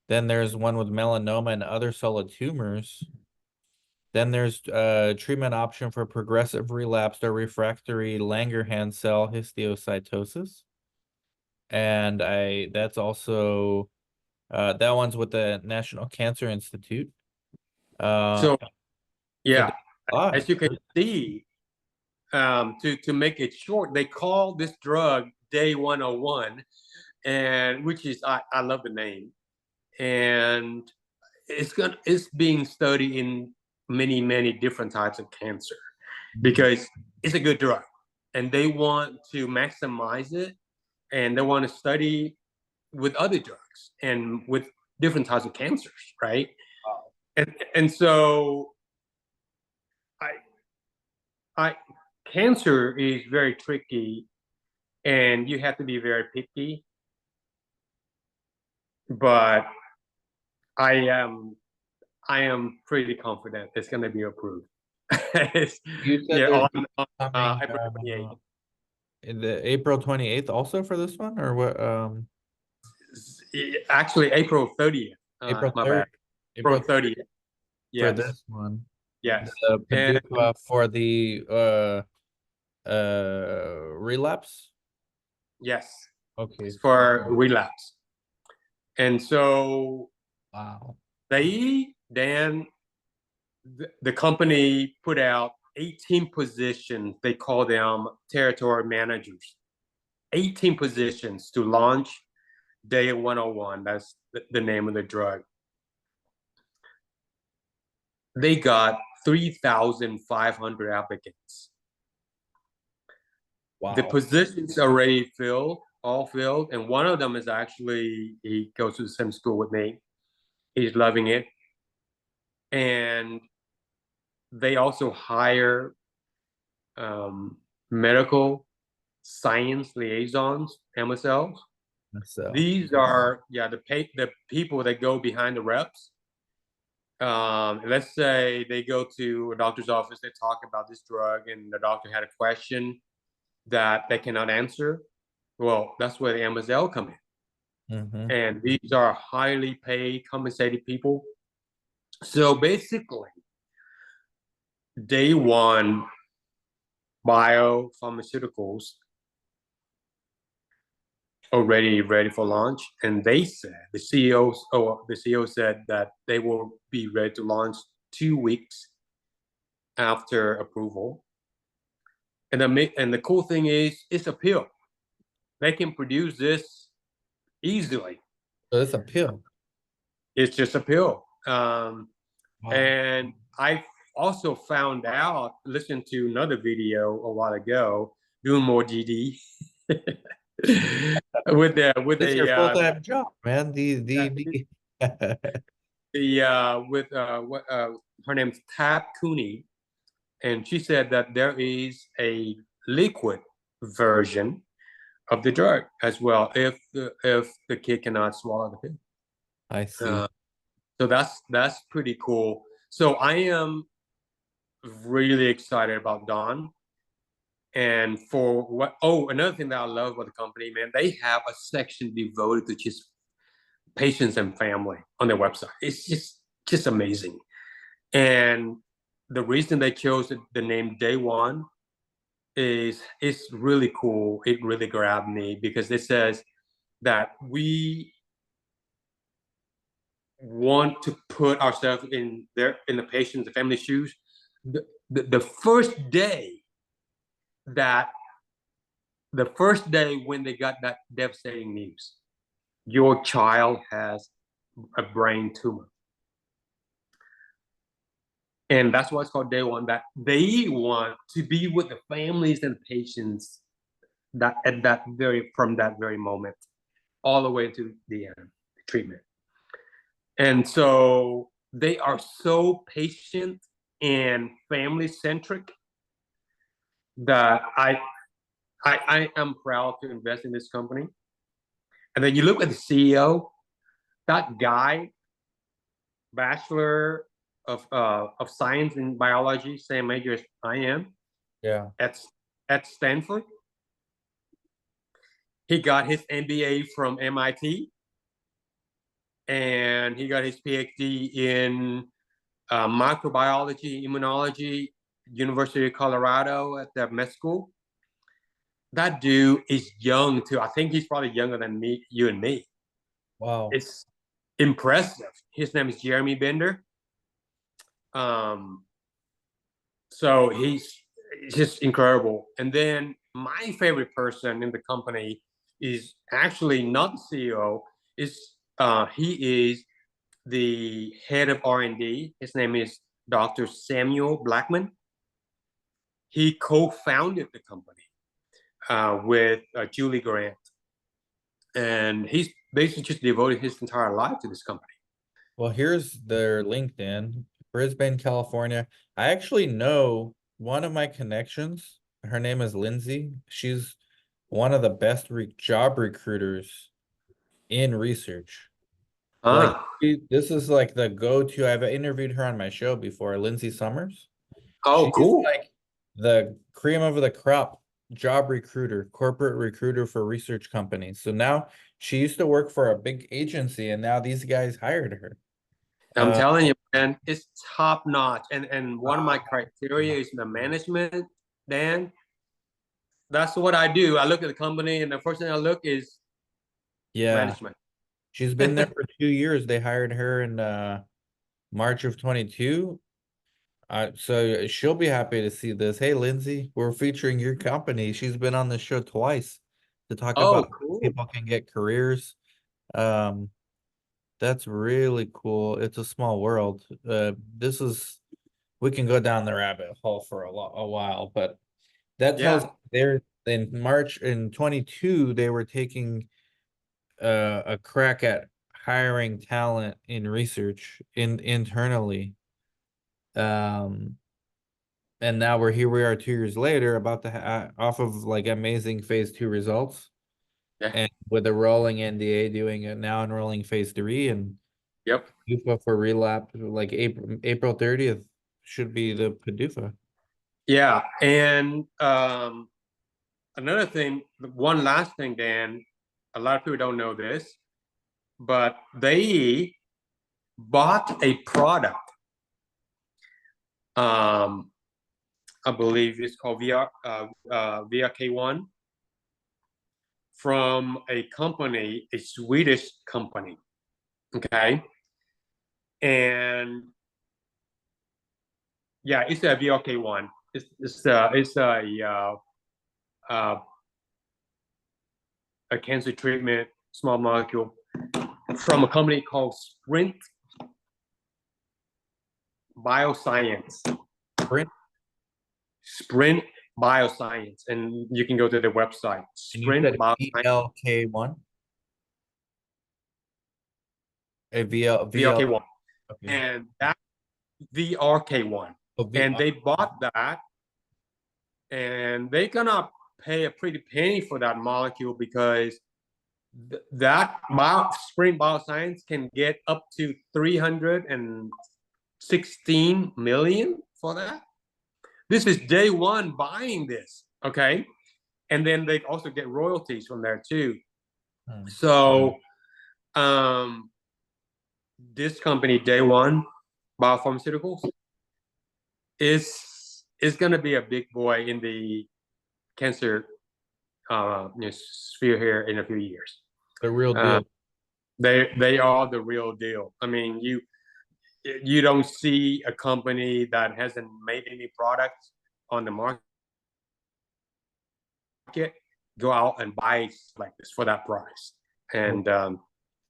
Then there's one with melanoma and other solid tumors. Then there's a treatment option for progressive relapsed or refractory Langerhans cell histiocytosis. And that's also that one's with the National Cancer Institute. So So yeah, as you can there's see, to make it short, they call this drug Day 101, and which is I love the name, and it's being studied in many different types of cancer because it's a good drug, and they want to maximize it, and they want to study with other drugs and with different types of cancers, right? And so I I cancer is very tricky, and you have to be very picky. But I am I am pretty confident it's going to be approved. you said Yeah, there's on coming April 28th. in the April 28th also for this one, or what? Actually, April 30th. April My 3rd, bad. April April 30th 30th. for Yes. this one. Yes. The And PDUFA for the relapse. yes, Okay. for relapse. And so Wow. then the company put out 18 positions. They call them territory managers. 18 positions to launch Day 101. That's the name of the drug. They got 3,500 applicants. The Wow. positions already filled, all filled, and one of them is actually, he goes to the same school with me. He's loving it. And they also hire medical science liaisons, MSLs. So These are the people that go behind the reps. Let's say they go to a doctor's office, they talk about this drug, and the doctor had a question that they cannot answer. Well, that's where the MSL come in. mhm. And these are highly paid, compensated people. So basically, day one, biopharmaceuticals already ready for launch. And they said the CEO said that they will be ready to launch 2 weeks after approval. And the cool thing is it's a pill. They can produce this easily. So it's a pill. It's just a pill. Wow. And I also found out, listened to another video a while ago, doing more DD with It's your a full-time job, man. with what her name's Tab Cooney, and she said that there is a liquid version of the drug as well if the kid cannot swallow the pill. I see. Uh, so that's pretty cool. So I am really excited about Dawn. And for what, oh, another thing that I love about the company, man, they have a section devoted to just patients and family on their website. It's just amazing. And the reason they chose the name Day One is it's really cool. It really grabbed me because it says that we want to put ourselves in the patient's, the family's shoes. The first day that the first day when they got that devastating news, your child has a brain tumor. And that's why it's called Day One, that they want to be with the families and patients that from that very moment all the way to the end, the treatment. And so they are so patient and family centric that I am proud to invest in this company. And then you look at the CEO, that guy, Bachelor of Science in Biology, same major as I am, Yeah. at Stanford. He got his MBA from MIT, and he got his PhD in microbiology, immunology, University of Colorado at the med school. That dude is young too. I think he's probably younger than me, you and me. Wow. It's impressive. His name is Jeremy Bender. Um, so he's just incredible. And then my favorite person in the company is actually not the CEO. Is he is the head of R&D. His name is Dr. Samuel Blackman. He co-founded the company with Julie Grant, and he's basically just devoted his entire life to this company. Well, here's their LinkedIn, Brisbane, California. I actually know one of my connections. Her name is Lindsay. She's one of the best job recruiters in research. Like, Ah, this is like the go-to. I've interviewed her on my show before, Lindsay Summers. oh, She's cool. like the cream of the crop job recruiter, corporate recruiter for research companies. So now she used to work for a big agency, and now these guys hired her. I'm Uh, telling you, man, it's top notch. And one of my criteria is the management, Dan. That's what I do. I look at the company, and the first thing I look is yeah, management. she's been there for 2 years. They hired her in March of 22. So she'll be happy to see this. Hey, Lindsay, we're featuring your company. She's been on the show twice to talk Oh, about how cool. people can get careers. Um, that's really cool. It's a small world. We can go down the rabbit hole for a while, but that tells Yeah. they're in March in 22, they were taking a crack at hiring talent in research internally. Um, and now we are 2 years later, about to off of like amazing phase 2 results, Yeah. and with a rolling NDA doing it now, enrolling phase 3, and Yep. PDUFA for relapse like April 30th should be the PDUFA. Yeah. And another thing, one last thing, Dan, a lot of people don't know this, but they bought a product. Um, I believe it's called VRK1 from a company, a Swedish company. Okay. And yeah, it's a VRK1. It's a cancer treatment small molecule from a company called Sprint Bioscience. Sprint. Sprint Bioscience, and you can go to the website. And you Sprint said Bioscience. VLK1? A VRK1. Okay. And that VRK1. Oh, And they bought that, and they're gonna pay a pretty penny for that molecule because that Sprint Bioscience can get up to 316 million for that. This is day one buying this, okay? And then they also get royalties from there too. So this company, Day One Biopharmaceuticals, is going to be a big boy in the cancer sphere here in a few years. The real deal. They are the real deal. I mean, you don't see a company that hasn't made any products on the market go out and buy like this for that price. And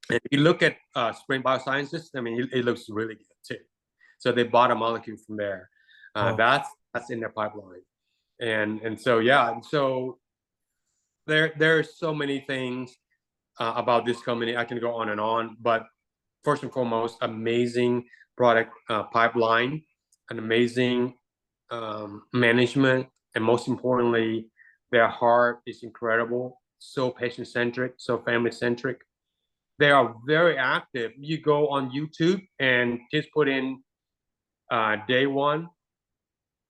if you look at Spring Biosciences, I mean, it looks really good too. So they bought a molecule from there. That's in their pipeline. And so, yeah, so there's so many things about this company. I can go on and on, but first and foremost, amazing product pipeline, an amazing management, and most importantly, their heart is incredible, so patient-centric, so family-centric. They are very active. You go on YouTube and just put in Day One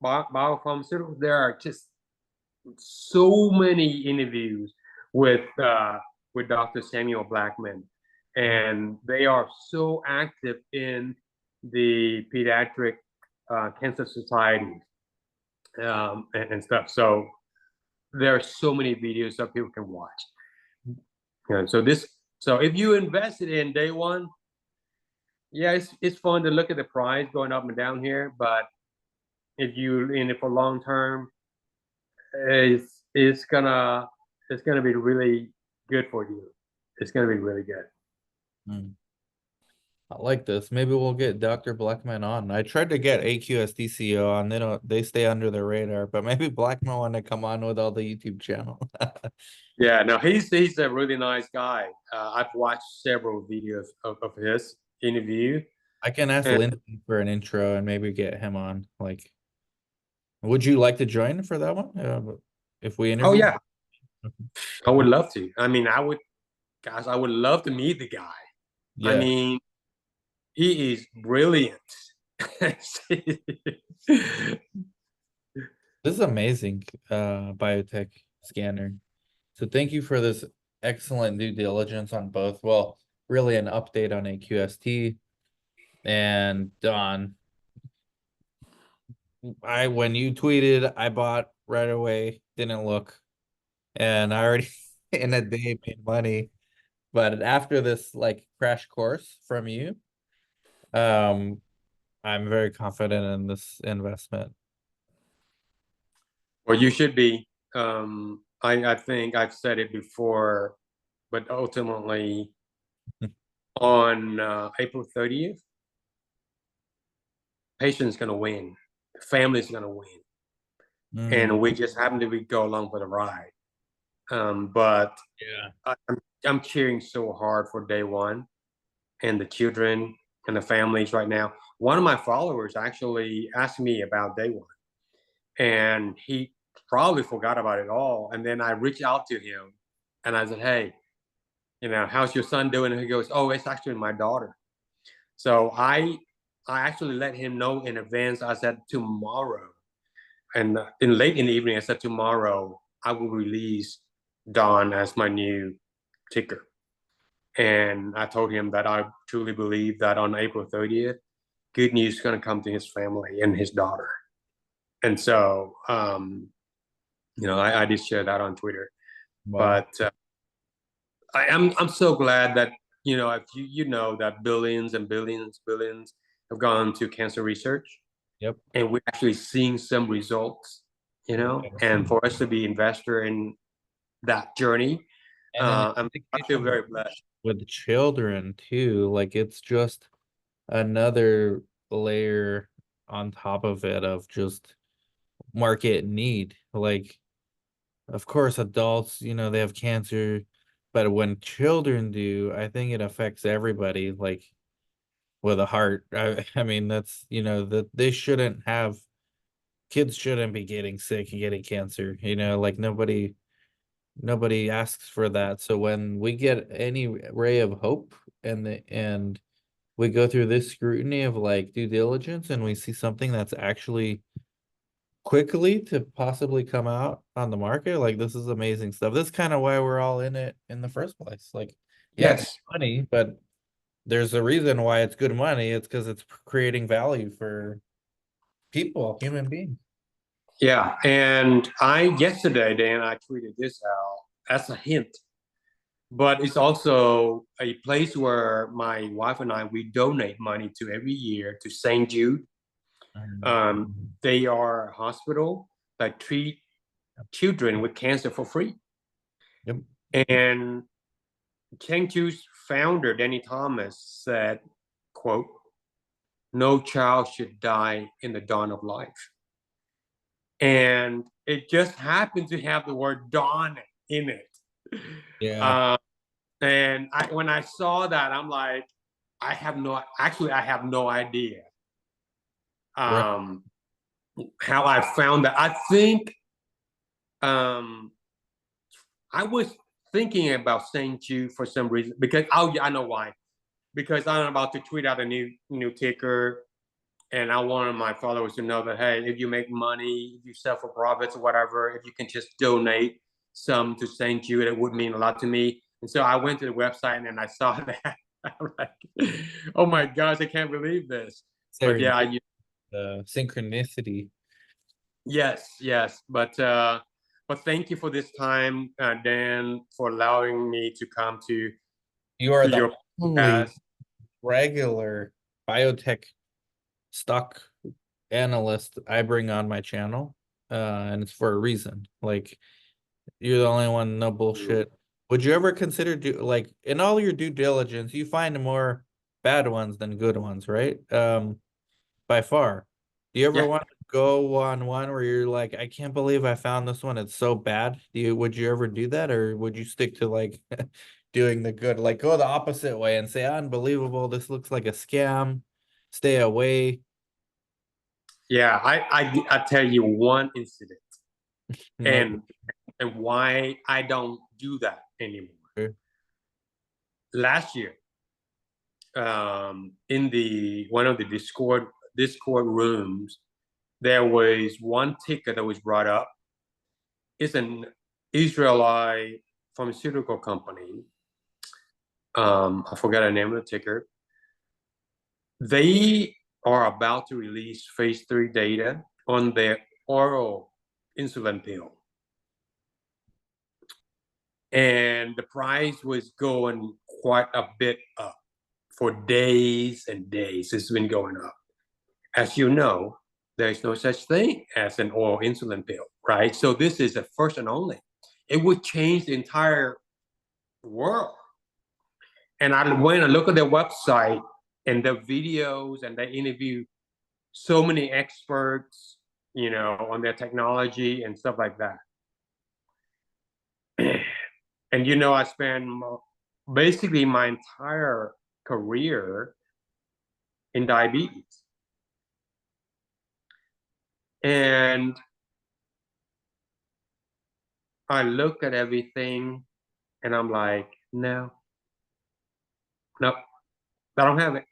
Biopharmaceuticals. There are just so many interviews with Dr. Samuel Blackman, and they are so active in the pediatric cancer society and stuff. So there are so many videos that people can watch. And so if you invested in Day One, yeah, it's fun to look at the price going up and down here, but if you in it for long term, it's gonna be really good for you. It's gonna be really good. I like this. Maybe we'll get Dr. Blackman on. I tried to get aqst CEO on. They stay under the radar, but maybe Blackman want to come on with all the YouTube channel. Yeah, no, he's a really nice guy. I've watched several videos of his interview. I can ask Lindsay for an intro and maybe get him on. Like, would you like to join for that one? If we interview? Oh yeah, I would love to. I mean, I would love to meet the guy. Yeah. I mean, he is brilliant. This is amazing, biotech scanner. So thank you for this excellent due diligence on both. Well, really an update on aqst. And Don, when you tweeted, I bought right away, didn't look. And I already in a day made money. But after this like crash course from you, I'm very confident in this investment. Well, you should be. I think I've said it before, but ultimately on April 30th, patient's going to win. Family's going to win. And we just happen to go along for the ride. But yeah, I'm cheering so hard for Day One and the children and the families right now. One of my followers actually asked me about Day One, and he probably forgot about it all. And then I reached out to him and I said, hey, how's your son doing? And he goes, oh, it's actually my daughter. So I actually let him know in advance. I said tomorrow, and late in the evening, I said tomorrow I will release Don as my new ticker. And I told him that I truly believe that on April 30th, good news is going to come to his family and his daughter. And so, I did share that on Twitter. Wow. But I'm so glad that if you know that billions and billions have gone to cancer research, Yep. and we're actually seeing some results, Yes. and for us to be investor in that journey, And then I feel education very blessed. with children too, like it's just another layer on top of it of just market need. Like, of course, adults, they have cancer, but when children do, I think it affects everybody, like with a heart. I mean, that's, that they shouldn't have, kids shouldn't be getting sick and getting cancer, like nobody asks for that. So when we get any ray of hope and we go through this scrutiny of like due diligence and we see something that's actually quickly to possibly come out on the market, like this is amazing stuff. This is kind of why we're all in it in the first place. Like, yeah, it's Yes. money, but there's a reason why it's good money. It's because it's creating value for people, human beings. Yeah. And yesterday, Dan, I tweeted this out as a hint, but it's also a place where my wife and we donate money to every year to St. Jude. Um, They are a hospital that treat children with cancer for free. yep. And St. Jude's founder, Danny Thomas, said, quote, "No child should die in the dawn of life." And it just happened to have the word dawn in it. Yeah. Uh, and when I saw that, I'm like, I have no idea Right. um, how I found that. I think um, I was thinking about St. Jude for some reason because I know why. Because I'm about to tweet out a new ticker, and I wanted my followers to know that hey, if you make money, if you sell for profits or whatever, if you can just donate some to St. Jude, it would mean a lot to me. And so I went to the website and I saw that. I'm like, oh my gosh, I can't believe this. But yeah, Serendipity, synchronicity. yes. But thank you for this time, Dan, for allowing me to come You are to the your only podcast. regular biotech stock analyst I bring on my channel. And it's for a reason. Like you're the only one, no bullshit. Would you ever consider like in all your due diligence, you find more bad ones than good ones, right? By far. Do you ever Yeah, want to go on one where you're like, I can't believe I found this one. It's so bad. Would you ever do that, or would you stick to like doing the good, like go the opposite way and say, unbelievable, this looks like a scam, stay away. yeah. I tell you one incident, No. and why I don't do that anymore. Last year, in the one of the Discord rooms, there was one ticket that was brought up. It's an Israeli pharmaceutical company. I forgot the name of the ticker. They are about to release phase 3 data on their oral insulin pill. And the price was going quite a bit up for days and days. It's been going up. As you know, there is no such thing as an oral insulin pill, right? So this is the first and only. It would change the entire world. And I went and looked at their website and the videos, and they interview so many experts, on their technology and stuff like that. And I spent basically my entire career in diabetes. And I look at everything and I'm like, no, no, I don't have it.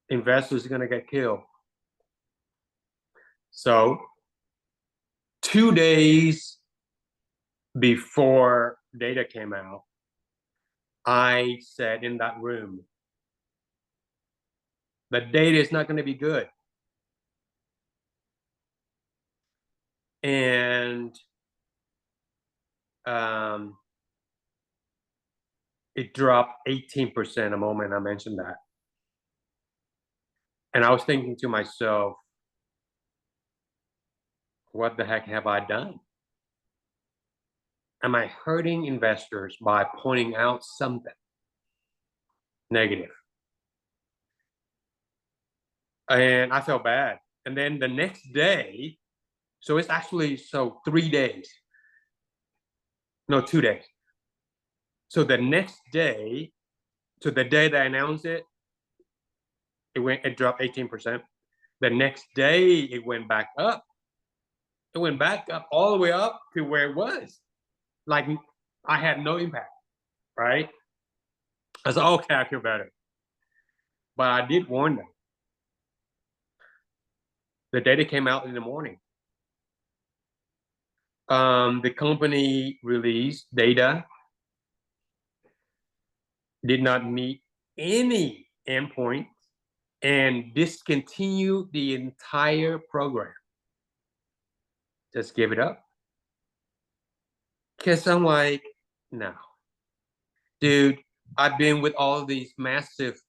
Investors are going to get killed. So 2 days before data came out, I said in that room, the data is not going to be good. And it dropped 18% the moment I mentioned that. And I was thinking to myself, what the heck have I done? Am I hurting investors by pointing out something negative? And I felt bad. And then the next day, so it's actually 3 days, no, 2 days. So the next day, so the day that I announced it, it dropped 18%. The next day, it went back up. It went back up all the way up to where it was. Like I had no impact, right? I said, okay, I feel better. But I did warn them. The data came out in the morning. The company released data, did not meet any endpoint, and discontinued the entire program. Just give it up. Because I'm like, no. Dude, I've been with all of these massive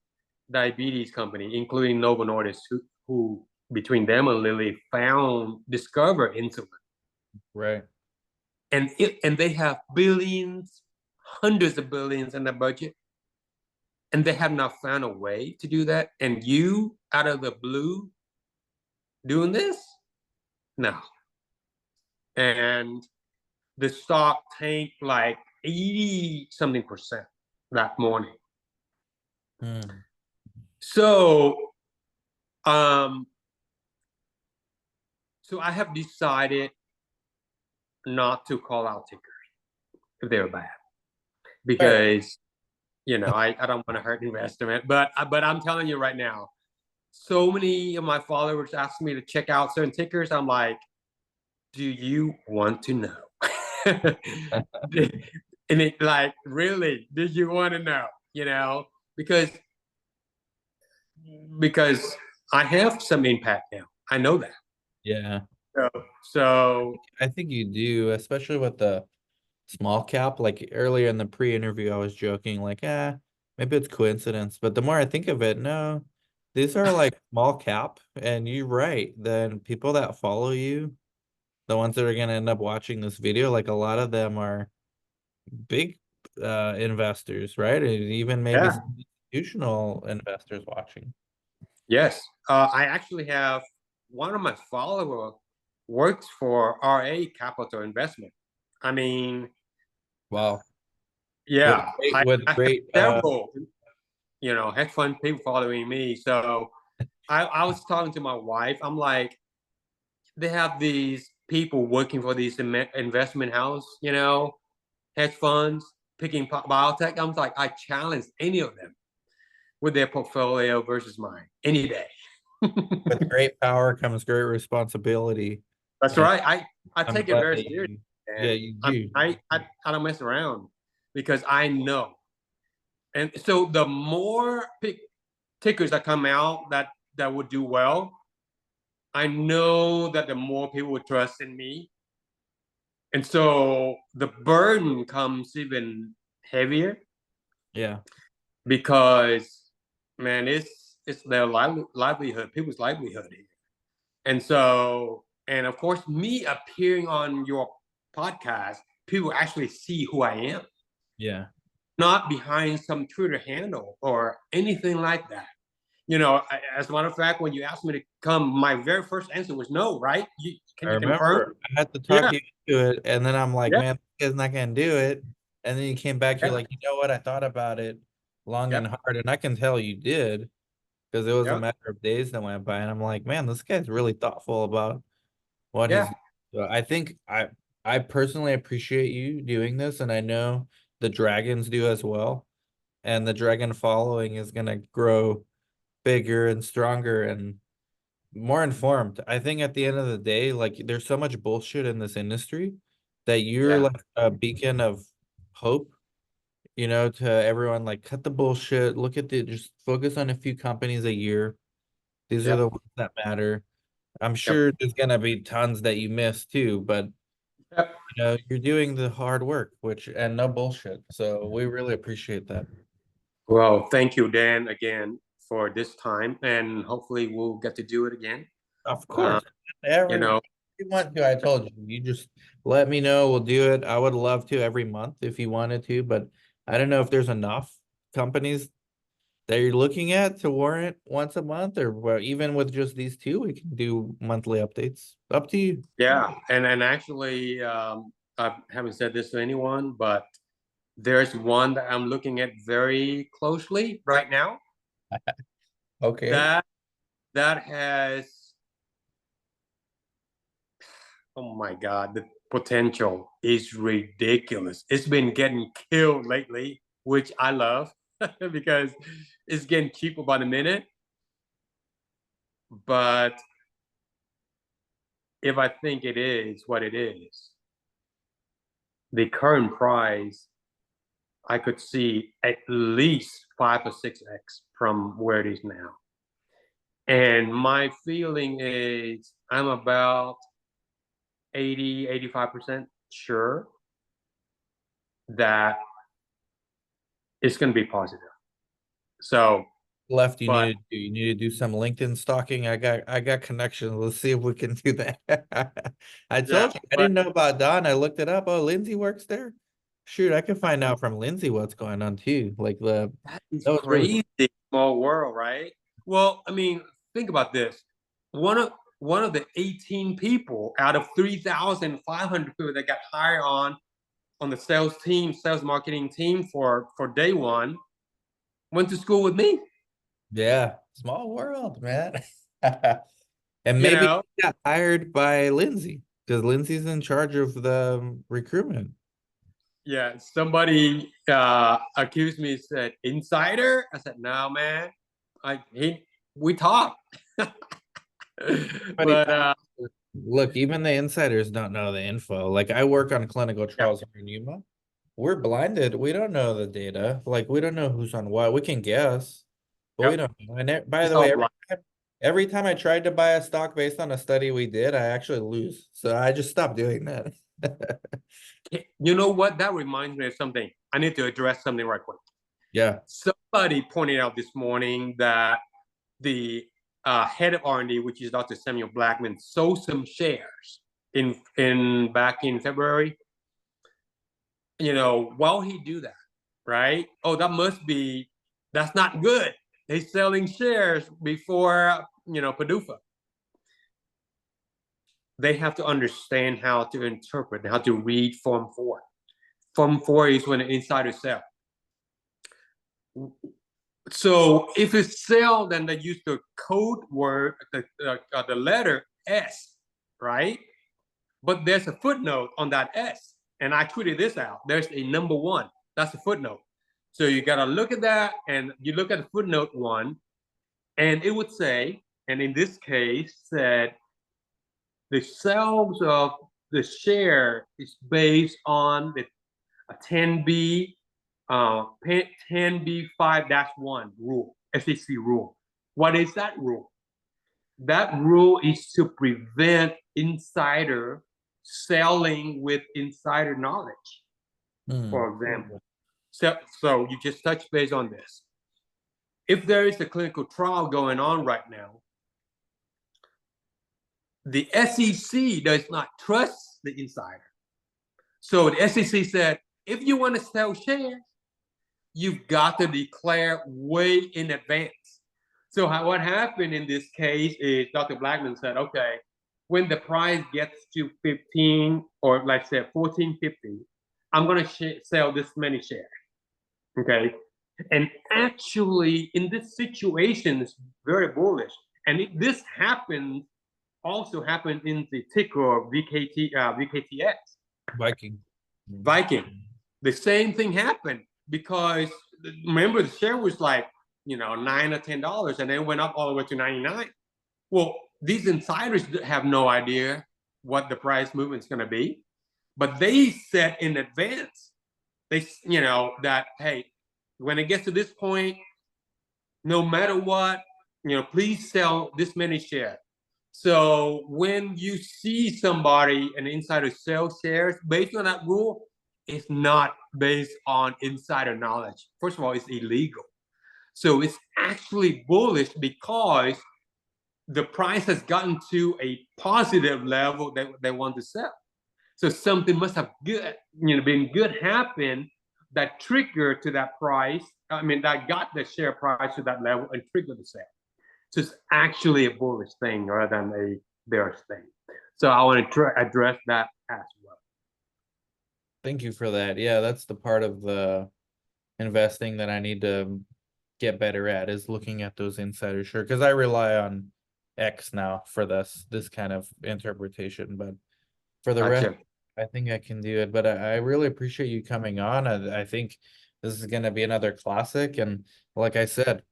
diabetes companies, including Novo Nordisk, who between them and Lilly discovered insulin. Right. And they have billions, hundreds of billions in the budget, and they have not found a way to do that. And you, out of the blue, doing this? No. And the stock tanked like 80 something percent that morning. Hmm. So, so I have decided not to call out tickers if they're bad, Fair. because I don't want to hurt investment. But I'm telling you right now, so many of my followers ask me to check out certain tickers. I'm like, do you want to know? And it like, really, do you want to know? Because I have some impact now. I know that. Yeah. So, so I think you do, especially with the small cap. Like earlier in the pre-interview, I was joking, like, maybe it's coincidence. But the more I think of it, no, these are like small cap, and you're right. Then people that follow you, the ones that are gonna end up watching this video, like a lot of them are big investors, right? And even maybe yeah, some institutional investors watching. yes. I actually have one of my followers works for RA Capital Investment. I mean, Wow. With yeah, great, I, with I have great, several, hedge fund people following me. So I was talking to my wife. I'm like, they have these people working for these investment house, hedge funds, picking biotech. I'm like, I challenge any of them with their portfolio versus mine any day. with great power comes great responsibility. That's And right. I I'm take it glad very that seriously, yeah, and you do. I don't mess around because I know. And so the more tickers that come out that would do well, I know that the more people would trust in me, and so the burden comes even heavier Yeah. because, man, it's their livelihood, people's livelihood here. And so, and of course, me appearing on your podcast, people actually see who I am, Yeah. not behind some Twitter handle or anything like that. As a matter of fact, when you asked me to come, my very first answer was no, right? I Can you confirm? remember I had to talk Yeah, you into it, and then I'm like, yeah, man, this guy's not gonna do it. And then you came back, you're yeah, like, you know what? I thought about it long yeah, and hard, and I can tell you did because it was a yeah, matter of days that went by, and I'm like, man, this guy's really thoughtful about what yeah, he's. So I think I personally appreciate you doing this, and I know the dragons do as well, and the dragon following is gonna grow bigger and stronger and more informed. I think at the end of the day, like there's so much bullshit in this industry that you're yeah, like a beacon of hope, to everyone. Like cut the bullshit, look at just focus on a few companies a year. These are yep, the ones that matter. I'm yep. sure there's gonna be tons that you miss too, but Yep. You're doing the hard work, which and no bullshit. So we really appreciate that. Well, thank you, Dan, again for this time, and hopefully we'll get to do it again. Of Uh, course. you Every know, you want to, I told you. You just let me know. We'll do it. I would love to every month if you wanted to, but I don't know if there's enough companies that you're looking at to warrant once a month, or well, even with just these two, we can do monthly updates. Up to you. yeah, and actually, I haven't said this to anyone, but there's one that I'm looking at very closely right now. Okay. That that has, oh my God, the potential is ridiculous. It's been getting killed lately, which I love because it's getting cheaper by the minute. But if I think it is what it is, the current price, I could see at least 5 or 6x from where it is now. And my feeling is I'm about 80, 85% sure that it's going to be positive. So, Left you but need to do. You need to do some LinkedIn stalking. I got connections. Let's see if we can do that. I yeah, told you I but didn't know about Don. I looked it up. Oh, Lindsay works there. Shoot, I could find out from Lindsay what's going on too. Like that is that was really crazy. Small world, right? Well, I mean, think about this. One of the 18 people out of 3,500 people that got hired on the sales team, sales marketing team for day one, went to school with me. yeah, small world, man. And You maybe know, he got hired by Lindsay because Lindsay's in charge of the recruitment. yeah. Somebody accused me, said insider. I said, no, man. We talk, But but look, even the insiders don't know the info. Like I work on clinical yeah, trials here in Yuma. We're blinded. We don't know the data. Like we don't know who's on what. We can guess, but we yep. don't know. And by It's the all way, blind. every time I tried to buy a stock based on a study we did, I actually lose. So I just stopped doing that. You know what? That reminds me of something. I need to address something right quick. Yeah. Somebody pointed out this morning that the head of R&D, which is Dr. Samuel Blackman, sold some shares in back in February. You know, while he do that, right? Oh, that's not good. He's selling shares before PDUFA. They have to understand how to interpret, how to read Form 4. Form 4 is when an insider sell. So if it's sell, then they use the code word, the letter S, right? But there's a footnote on that S, and I tweeted this out. There's a number one. That's a footnote. So you got to look at that, and you look at the footnote one, and it would say, and in this case, said the sales of the share is based on the 10B 10B5-1 rule, SEC rule. What is that rule? That rule is to prevent insider selling with insider knowledge, Hmm. for example. So you just touch base on this. If there is a clinical trial going on right now, the SEC does not trust the insider. So the SEC said, if you want to sell shares, you've got to declare way in advance. So what happened in this case is Dr. Blackman said, okay, when the price gets to 15 or like I said 14.50, I'm going to sell this many shares. Okay. And actually, in this situation, it's very bullish. And this happened also happened in the ticker of VKTX. Viking. Viking. The same thing happened because remember the share was like $9 or $10, and then went up all the way to 99. Well, these insiders have no idea what the price movement is going to be, but they said in advance, that hey, when it gets to this point, no matter what, please sell this many shares. So when you see somebody, an insider sell shares based on that rule, it's not based on insider knowledge. First of all, it's illegal. So it's actually bullish because the price has gotten to a positive level that they want to sell. So something must have good, been good happen that triggered to that price. I mean, that got the share price to that level and triggered the sale. So it's actually a bullish thing rather than a bearish thing. So I want to address that as well. Thank you for that. Yeah, that's the part of the investing that I need to get better at, is looking at those insider sure, because I rely on X now for this kind of interpretation, but for the rest, Gotcha. I think I can do it. But I really appreciate you coming on. I think this is going to be another classic, and like I said,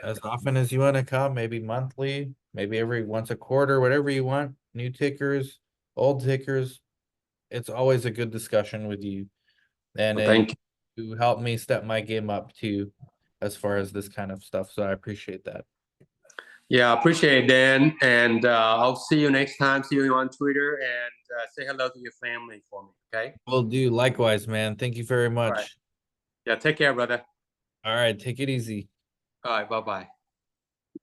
as often as you want to come, maybe monthly, maybe every once a quarter, whatever you want, new tickers, old tickers. It's always a good discussion with you, and Well, thank you. you help me step my game up too, as far as this kind of stuff. So I appreciate that. Yeah, I appreciate it, Dan. And I'll see you next time. See you on Twitter and say hello to your family for me. Okay. Will do. Likewise, man. Thank you very All right. much. Yeah. Take care, brother. All right, take it easy. All right. Bye bye.